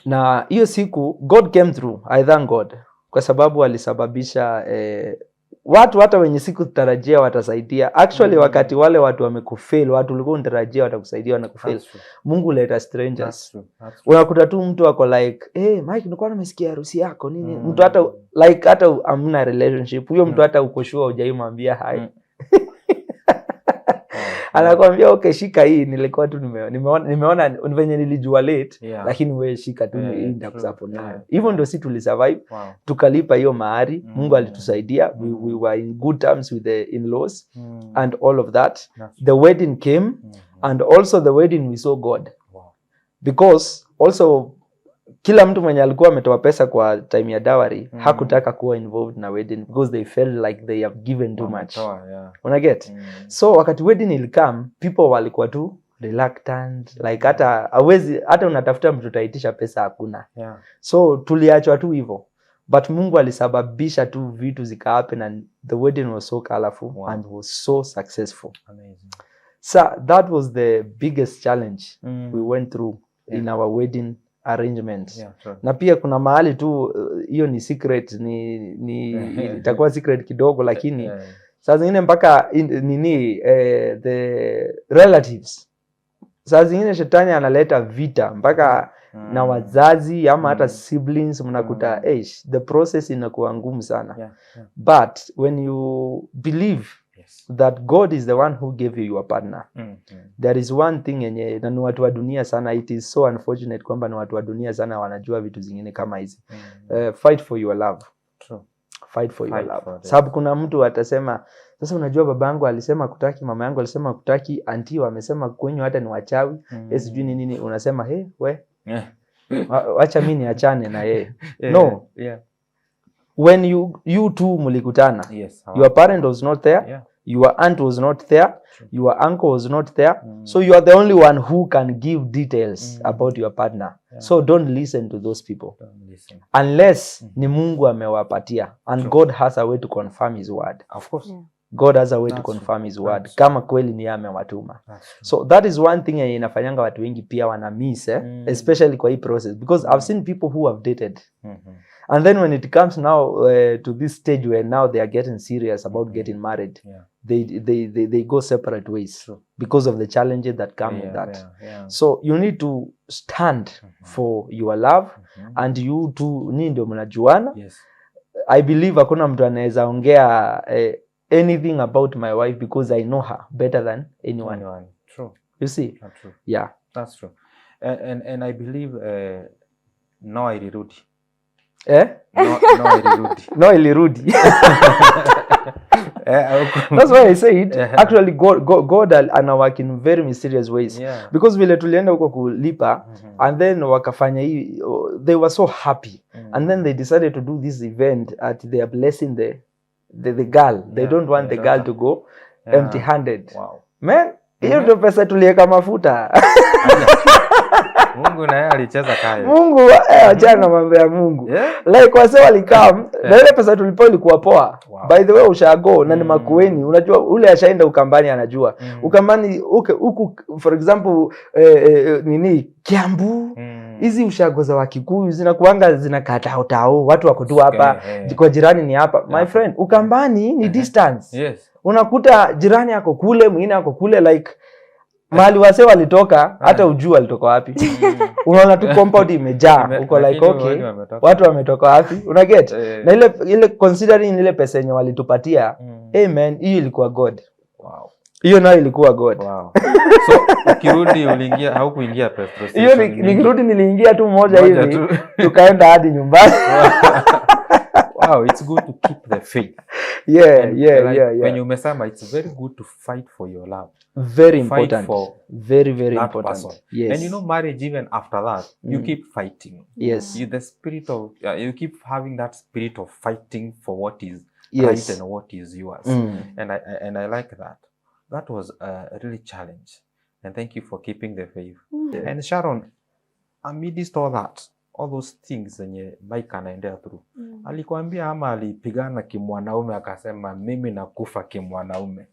Na hiyo siku God came through. I thank God kwa sababu alisababisha watu hata wenye siku tarajia watasaidia. Actually wakati wale watu wamekufail, watu ulikuwa unatarajia watakusaidia wanakufail. Mungu leta strangers. Unakuta tu mtu ako like, "Hey Mike, nilikuwa nimesikia harusi yako nini?" Mtu hata like hata hamna relationship. Huyo mtu hata uko sure hujaimwambia hi. Anakuambia okay, shika hii, nilikuwa tu nimeona venye nilijua late, lakini wewe shika tu hii nitakusupport nayo. Hivyo ndio sisi tulisurvive. Tukalipa hiyo mahari. Mungu alitusaidia. We were in good terms with the in-laws and all of that. The wedding came and also the wedding we saw God. Because also kila mtu mwenye alikuwa ametoa pesa kwa time ya dowry hakutaka kuwa involved na wedding because they felt like they have given too much. Una get? So wakati wedding ilikam, people walikuwa tu reluctant, like hata unatafuta mtu utaitisha pesa hakuna. So tuliachwa tu hivyo. But Mungu alisababisha tu vitu zika happen and the wedding was so colorful and was so successful. Amazing. So that was the biggest challenge we went through in our wedding arrangement. Na pia kuna mahali tu hiyo ni secret, itakuwa secret kidogo, lakini saa zingine mpaka the relatives, saa zingine shetani analeta vita mpaka na wazazi ama hata siblings, mnakuta the process inakuwa ngumu sana. But when you believe that God is the one who gave you your partner, there is one thing yenye na watu wa dunia sana, it is so unfortunate kwamba na watu wa dunia sana wanajua vitu zingine kama hizi. Fight for your love. Fight for your love. Sababu kuna mtu atasema, sasa unajua babangu alisema kutaki, mama yangu alisema kutaki, auntie wamesema kwenyu hata ni wachawi, sijui nini, unasema we wacha mimi niachane na yeye. No. when you two mulikutana, Yes. your parent was not there, Yeah. your aunt was not there, True. your uncle was not there, so you are the only one who can give details about your partner. Yeah. So don't listen to those people Don't listen. unless ni Mungu amewapatia, and True. God has a way to confirm his word. Of course. Yeah. God has a way to That's confirm true. his word. That's Kama kweli ni yeye amewatuma. That's true. So that is one thing yenye inafanyanga watu wengi pia wana miss especially kwa hii process, because I've seen people who have dated and then when it comes now to this stage where now they are getting serious about getting married, Yeah. they go separate ways. True. because of the challenges that come with that. Yeah. So you need to stand for your love and you two ni ndio mnajuana. Yes. I believe hakuna mtu anaweza ongea anything about my wife because I know her better than anyone. True. You see? That's true. Yeah. That's true. And I believe no ilirudi. No ilirudi. No ilirudi. That's why I say it. Actually, God ana work in very mysterious ways. Yeah. Because vile tulienda huko kulipa and then wakafanya hii, they were so happy and then they decided to do this event at they are blessing the girl. They don't want the girl to go empty handed. Wow. Man, hiyo ndio pesa tuliweka mafuta. Mungu naye alicheza kaya. Mungu achana na mambo ya Mungu. Like wase walikam na ile pesa tulipo ilikuwa poa. Wow. By the way ushago na ni Makueni, unajua ule ashaenda Ukambani anajua. Ukambani huku for example nini Kiambu hizi ushago za Wakikuyu zinakuanga zinakata utao watu wako tu hapa kwa jirani ni hapa. My friend, Ukambani ni distance. Yes. Unakuta jirani yako kule, mwingine yako kule, like mahali wase walitoka hata ujua walitoka wapi. Unaona tu compound imejaa uko like okay watu wametoka wapi, una get na ile considering ile pesa yenye walitupatia man, hiyo ilikuwa God. Wow. Hiyo nayo ilikuwa God. Wow. So ukirudi uliingia au kuingia petrol station? Hiyo nikirudi niliingia tu moja hivi tukaenda hadi nyumbani. Wow, it's good to keep the faith. Yeah. When you umesema, it's very good to fight for your love. Very important. Fight for very important. Person. Yes. And you know, marriage, even after that, you keep fighting. Yes. The spirit of you keep having that spirit of fighting for what is right and what is yours. And I like that. That was a really challenge. And thank you for keeping the faith. And Sharon, amidst all that, all those things zenye Mike anaendea through. Alikuambia ama alipigana kimwanaume akasema mimi nakufa kimwanaume.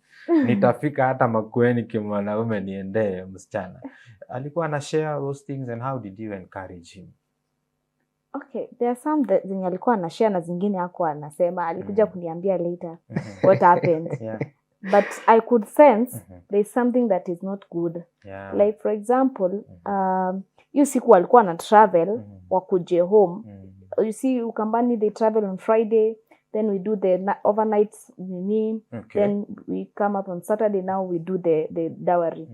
Nitafika hata Makueni kimwanaume niendee msichana. Alikuwa ana share those things, and how did you encourage him? Okay, there are some that zenye alikuwa ana share na zingine hakuwa anasema. Alikuja kuniambia later what happened. Yeah. But I could sense there's something that is not good. Yeah. Like for example, you siku walikuwa na travel wakuje home. You see Ukambani they travel on Friday, then we do the overnight nini, then we come up on Saturday, now we do the dowry.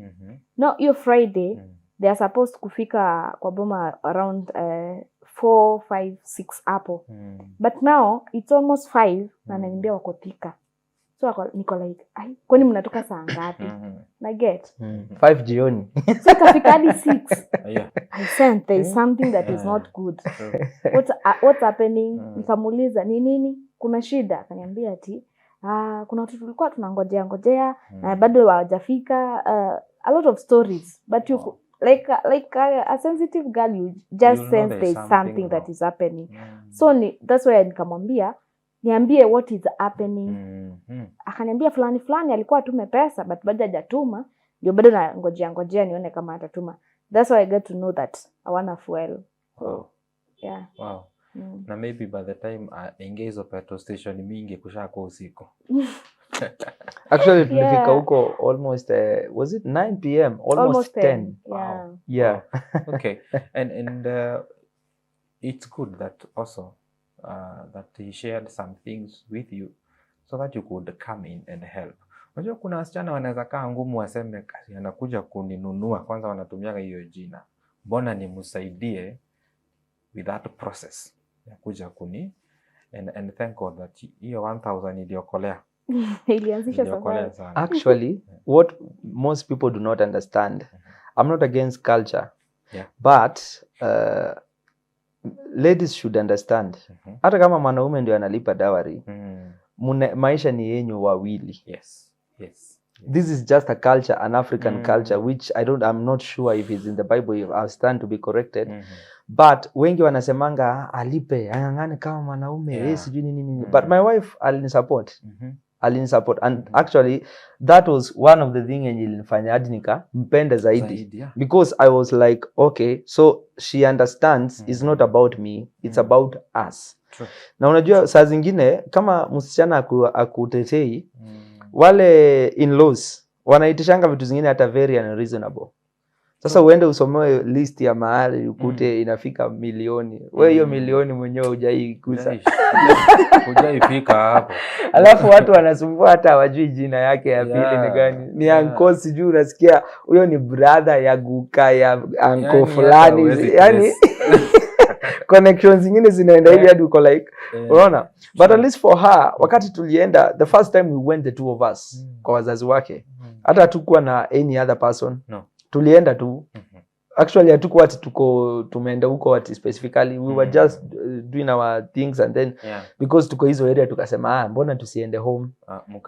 Now your Friday they are supposed kufika kwa boma around 4, 5, 6 hapo. But now it's almost 5 na naambia wako Thika. So niko like, ai, kwani mnatoka saa ngapi? Na get 5 jioni. So kafika hadi 6. I sense there is something that is not good. What's happening? Nikamuuliza ni nini? Kuna shida? Akaniambia ati kuna watu tulikuwa tunangojea na bado hawajafika. A lot of stories, but you like a sensitive girl, you just sense there is something that is happening. So that's why nikamwambia niambie what is happening. Akaniambia fulani alikuwa atume pesa but bado hajatuma, ndio bado na ngojea nione kama atatuma. That's why I get to know that I wanna fuel. Wow. Yeah. Wow. Na maybe by the time ingezo petrol station mingi kushako usiku. Actually tulifika huko almost was it 9 p.m. almost 10. Wow. Yeah. Wow. Okay. And it's good that also that he shared some things with you so that you could come in and help. Unajua kuna wasichana wanaweza kaa ngumu waseme kazi anakuja kuninunua, kwanza wanatumia hiyo jina. Mbona nimsaidie with that process ya kuja kuni and thank God that hiyo 1000 iliokolea. Ilianzisha safari. Actually, what most people do not understand, I'm not against culture, but ladies should understand. Hata kama mwanaume ndio analipa dowry, maisha ni yenyu wawili. Yes. This is just a culture, an African culture, which I'm not sure if it's in the Bible, if I stand to be corrected. But wengi wanasemanga alipe, angangane kama mwanaume, sijui nini. But my wife alinisupport. And actually that was one of the thing yenye ilinifanya hadi nika mpende zaidi. Because I was like, okay, so she understands it's not about me, it's about us. True. Na unajua saa zingine kama msichana akutetei, wale in-laws wanaitishanga vitu zingine hata very unreasonable. Sasa uende usomewe list ya mahali ukute inafika milioni. Wewe hiyo milioni mwenyewe hujaikusa. Hujaifika hapo. Alafu watu wanasumbua hata hawajui jina yake ya pili ni gani. Ni uncle sijui unasikia huyo ni brother ya guka ya uncle fulani. Yani connections zingine zinaenda hivi hadi uko like unaona. But at least for her wakati tulienda the first time we went the two of us kwa wazazi wake. Hata hatukuwa na any other person. No. Tulienda tu. Actually hatukuwa ati tumeenda huko ati specifically, we were just doing our things and then because tuko hizo area tukasema mbona tusiende home,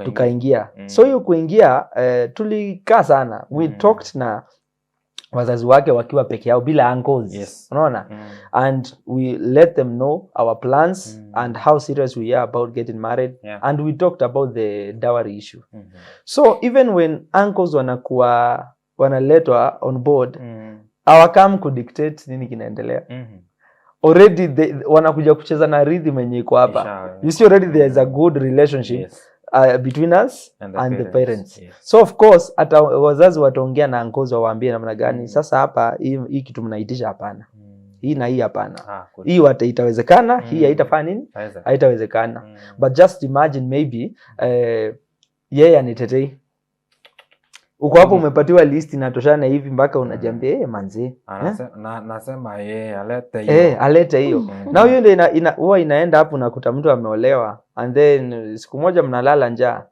tukaingia. So hiyo kuingia tulikaa sana, we talked na wazazi wake wakiwa peke yao bila uncles, unaona. And we let them know our plans and how serious we are about getting married, and we talked about the dowry issue. So even when uncles wanaletwa on board, hawakam kudictate nini kinaendelea. Already wanakuja kucheza na rhythm yenye iko hapa. You see already there is a good relationship between us and the parents. So of course hata wazazi wataongea na uncles waambie namna gani sasa hapa hii kitu mnaitisha hapana. Hii na hii hapana. Hii itawezekana, hii haitafanya nini? Haitawezekana. But just imagine maybe yeye anitetei. Uko hapo umepatiwa list inatoshana hivi mpaka unajiambia manzi. Nasema alete hiyo. Alete hiyo. Na hiyo ndio huwa inaenda hapo nakuta mtu ameolewa and then siku moja mnalala njaa.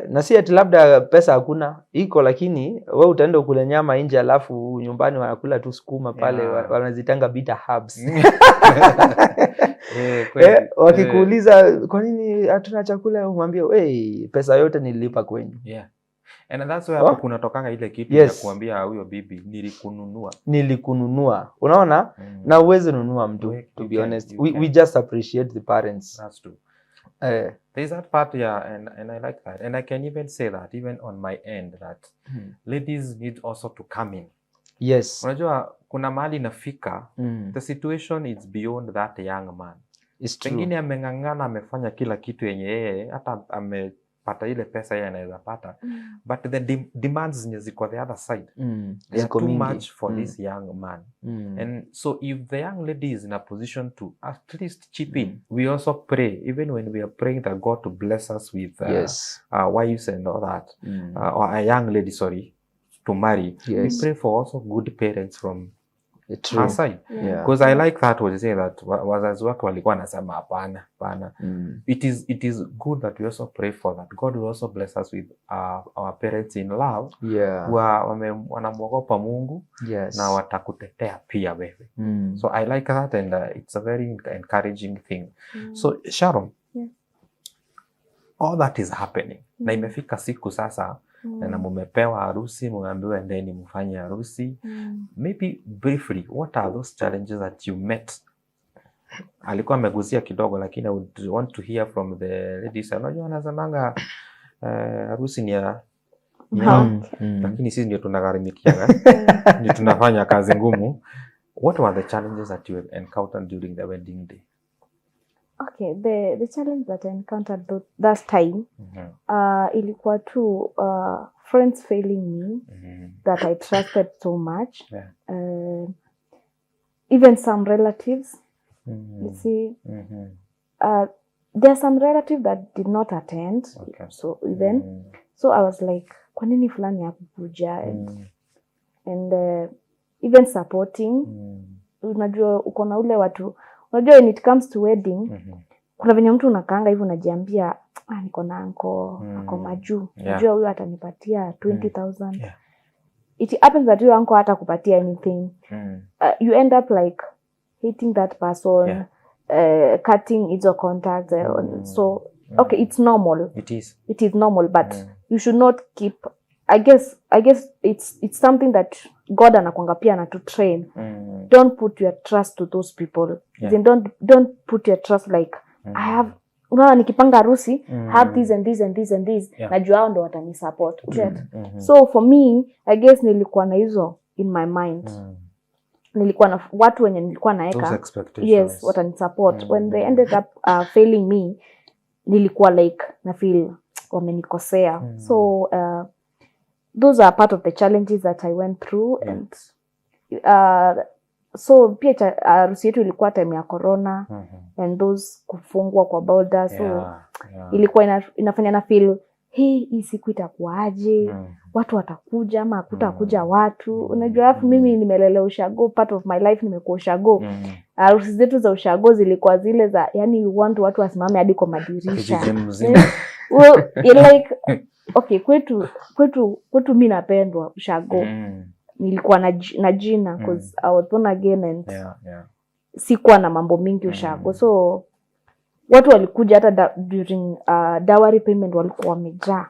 Na si ati labda pesa hakuna, iko lakini wewe utaenda ukule nyama nje alafu nyumbani wanakula tu sukuma pale wanazitanga bitter herbs. Wakikuuliza kwa nini hatuna chakula umwambie pesa yote nililipa kwenu. And that's where hapo kunatokanga ile kitu ya kuambia huyo bibi nilikununua. Unaona? Na uweze nunua mtu, to be honest. We just appreciate the parents. That's true. There's that part and I like that. And I can even say that even on my end that ladies need also to come in. Yes. Unajua kuna mahali nafika, the situation is beyond that young man. It's true. Pengine ameng'ang'ana amefanya kila kitu yenye yeye hata pata ile pesa yeye anaweza pata, but the demands zenye ziko the other side is too much for this young man. And so if the young lady is in a position to at least chip in, we also pray, even when we are praying that God to bless us with wives and all that, or a young lady, to marry, we pray for also good parents from her side. Because I like that what you say that wazazi wake walikuwa nasema hapana. It is good that we also pray for that. God will also bless us with our parents in love. Wanamwogopa Mungu na watakutetea pia wewe. So I like that and it's a very encouraging thing. So Sharon, all that is happening. Na imefika siku sasa na mumepewa harusi, mumeambiwa endeni mfanye harusi. Maybe briefly, what are those challenges that you met? Alikuwa amegusia kidogo lakini I would want to hear from the ladies. Unajua wanasemanga harusi ni ya lakini sisi ndio tunagharimikia. Ndio tunafanya kazi ngumu. What were the challenges that you encountered during the wedding day? Okay, the challenge that I encountered that time ilikuwa tu friends failing me that I trusted so much. Even some relatives, you see, there are some relatives that did not attend. So even so I was like, kwa nini fulani hakukuja? And even supporting, unajua uko na ule watu. Unajua when it comes to wedding, kuna venye mtu unakaanga hivi unajiambia niko na ako majuu. Unajua huyu atanipatia 20,000. It happens that huyo anko hata kupatia anything. You end up like hating that person, cutting its contacts. So, okay, it's normal. It is normal, but you should not keep. I guess it's something that God anakuanga pia na to train. Don't put your trust to those people. Then don't put your trust like I have. Unaona nikipanga harusi, have this and this and this and this. Najua hao ndo watani support. So for me, I guess nilikuwa na hizo in my mind. Nilikuwa na watu wenye nilikuwa naeka. Yes, watani support. When they ended up failing me, nilikuwa like na feel wamenikosea. So those are part of the challenges that I went through. And so pia harusi yetu ilikuwa time ya corona and those kufungwa kwa border. So ilikuwa inafanya na feel hii siku itakuaje, watu watakuja ama hakutakuja watu. Unajua afu mimi nimelelewa ushago, part of my life nimekuwa ushago. Harusi zetu za ushago zilikuwa zile za yani you want watu wasimame hadi kwa madirisha. Well, like okay, kwetu mimi napendwa ushago. Nilikuwa na jina because I was born again and sikuwa na mambo mingi ushago. So watu walikuja hata during dowry payment walikuwa wamejaa.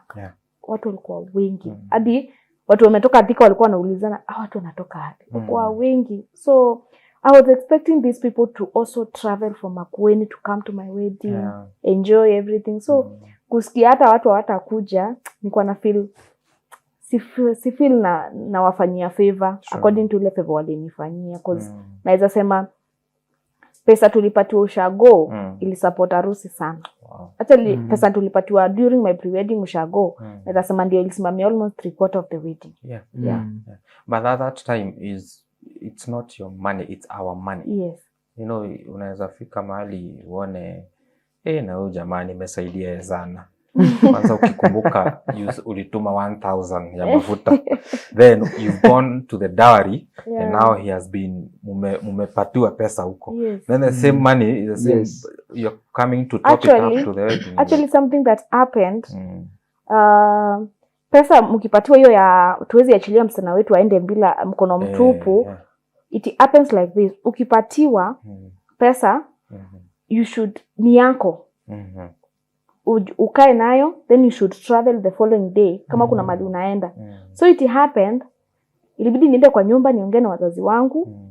Watu walikuwa wengi. Hadi watu wametoka Thika walikuwa wanaulizana, watu wanatoka wapi? Walikuwa wengi. So I was expecting these people to also travel from Makueni to come to my wedding, enjoy everything. So kusikia hata watu hawatakuja, nilikuwa na feel si feel na wafanyia favor according to ile favor walinifanyia because naweza sema pesa tulipatiwa ushago ili support harusi sana. Hata pesa tulipatiwa during my pre-wedding ushago naweza sema ndio ilisimamia almost 3/4 of the wedding. But that time it's not your money, it's our money. Yes. You know, unaweza fika mahali uone na huyu jamani nimesaidia sana. Kwanza ukikumbuka ulituma 1,000 ya mafuta. Then you've gone to the dowry and now he has been mumepatiwa pesa huko. Then the same money is the same. You're coming to top it up to the wedding. Actually something that happened pesa mkipatiwa hiyo ya tuwezi achilia msana wetu aende bila mkono mtupu. It happens like this. Ukipatiwa pesa you should ni yako. Ukae nayo then you should travel the following day kama kuna mahali unaenda. So it happened, ilibidi niende kwa nyumba niongee na wazazi wangu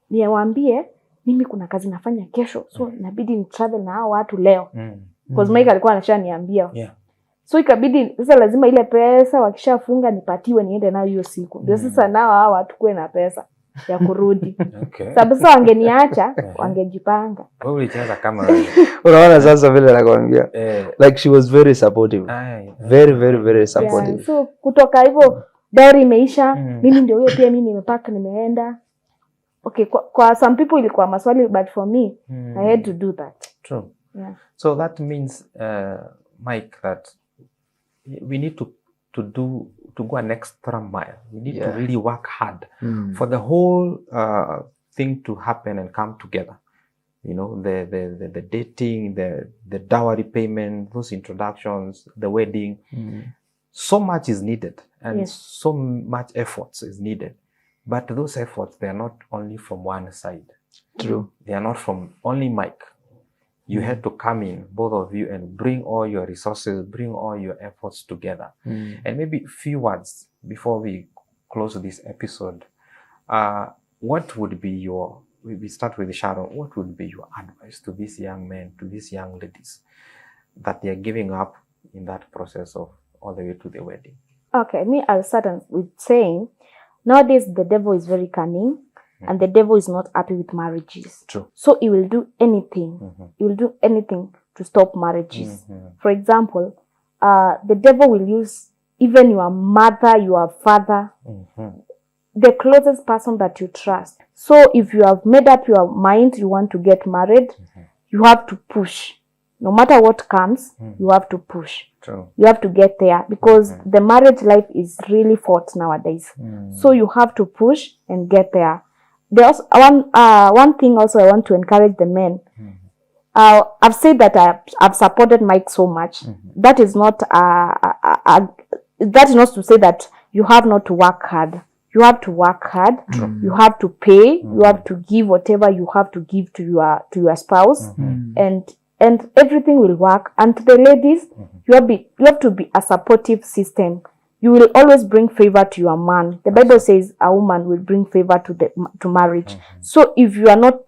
niwaambie mimi kuna kazi nafanya kesho, so inabidi ni travel na hao watu leo because Mike alikuwa anashaniambia. So ikabidi sasa lazima ile pesa wakishafunga nipatiwe niende nayo hiyo siku. Ndio sasa nao hao watu kuwe na pesa ya kurudi. Sababu sasa wangeniacha wangejipanga. Wewe ulicheza kama unaona sasa vile nakwambia like she was very supportive. Very very very supportive. So kutoka hivyo dowry imeisha, mimi ndio hiyo pia mimi nimepaka nimeenda. Okay, kwa some people ilikuwa maswali but for me I had to do that. True. So that means Mike that we need to go an extra mile. We need to really work hard for the whole thing to happen and come together. You know, the dating, the dowry payment, those introductions, the wedding. So much is needed and so much efforts is needed. But those efforts, they are not only from one side. True. They are not from only Mike. You had to come in, both of you, and bring all your resources, bring all your efforts together. And maybe a few words before we close this episode. What would be we start with Sharon, what would be your advice to these young men, to these young ladies, that they are giving up in that process of all the way to the wedding? Okay, I'll start with saying, nowadays the devil is very cunning. And the devil is not happy with marriages. True. So he will do anything. He will do anything to stop marriages. For example, the devil will use even your mother, your father, the closest person that you trust. So if you have made up your mind you want to get married, you have to push. No matter what comes, you have to push. True. You have to get there because the marriage life is really fought nowadays. So you have to push and get there. There's one thing also I want to encourage the men. I've said that I've supported Mike so much. That is not to say that you have not to work hard. you have to work hard. You have to pay. You have to give whatever you have to give to your spouse, and everything will work. And to the ladies, you have to be a supportive system. You will always bring favor to your man. The Bible says a woman will bring favor to marriage. So if you are not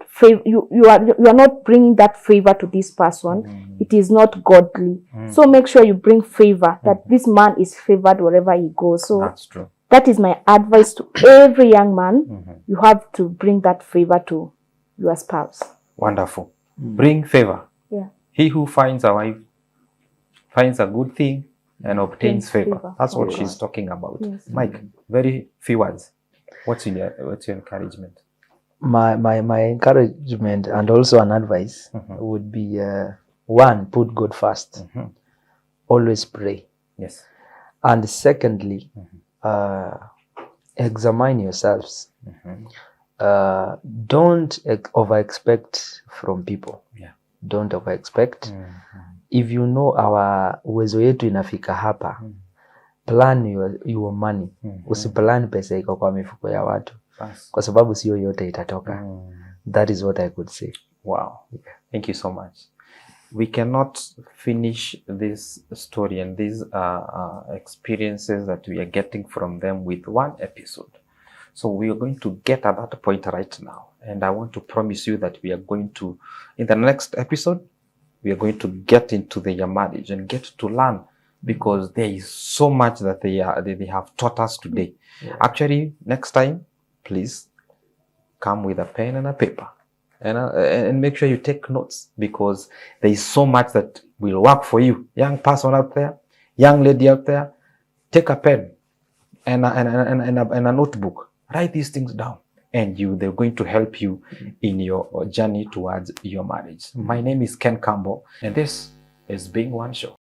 you are not bringing that favor to this person, it is not godly. So make sure you bring favor, that this man is favored wherever he goes. So that's true. That is my advice to every young man. You have to bring that favor to your spouse. Wonderful. Bring favor. Yeah. He who finds a wife finds a good thing and obtains favor. That's what she's talking about. Yes. Mike, very few words. What's your encouragement? My encouragement and also an advice would be, one, put God first. Always pray. Yes. And secondly, examine yourselves. Don't over-expect from people. Yeah. Don't over-expect. If you know our uwezo yetu inafika hapa, plan your money. Usiplan pesa iko kwa mifuko ya watu. Kwa sababu sio yote itatoka. That is what I could say. Wow. Thank you so much. We cannot finish this story and these experiences that we are getting from them with one episode. So we are going to get at that point right now. And I want to promise you that we are going to, in the next episode, we are going to get into their marriage and get to learn, because there is so much that they have taught us today. Actually, next time, please come with a pen and a paper. And make sure you take notes, because there is so much that will work for you. Young person out there, young lady out there, take a pen and a notebook. Write these things down, and they're going to help you in your journey towards your marriage. My name is Ken Campbell, and this is Being One Show.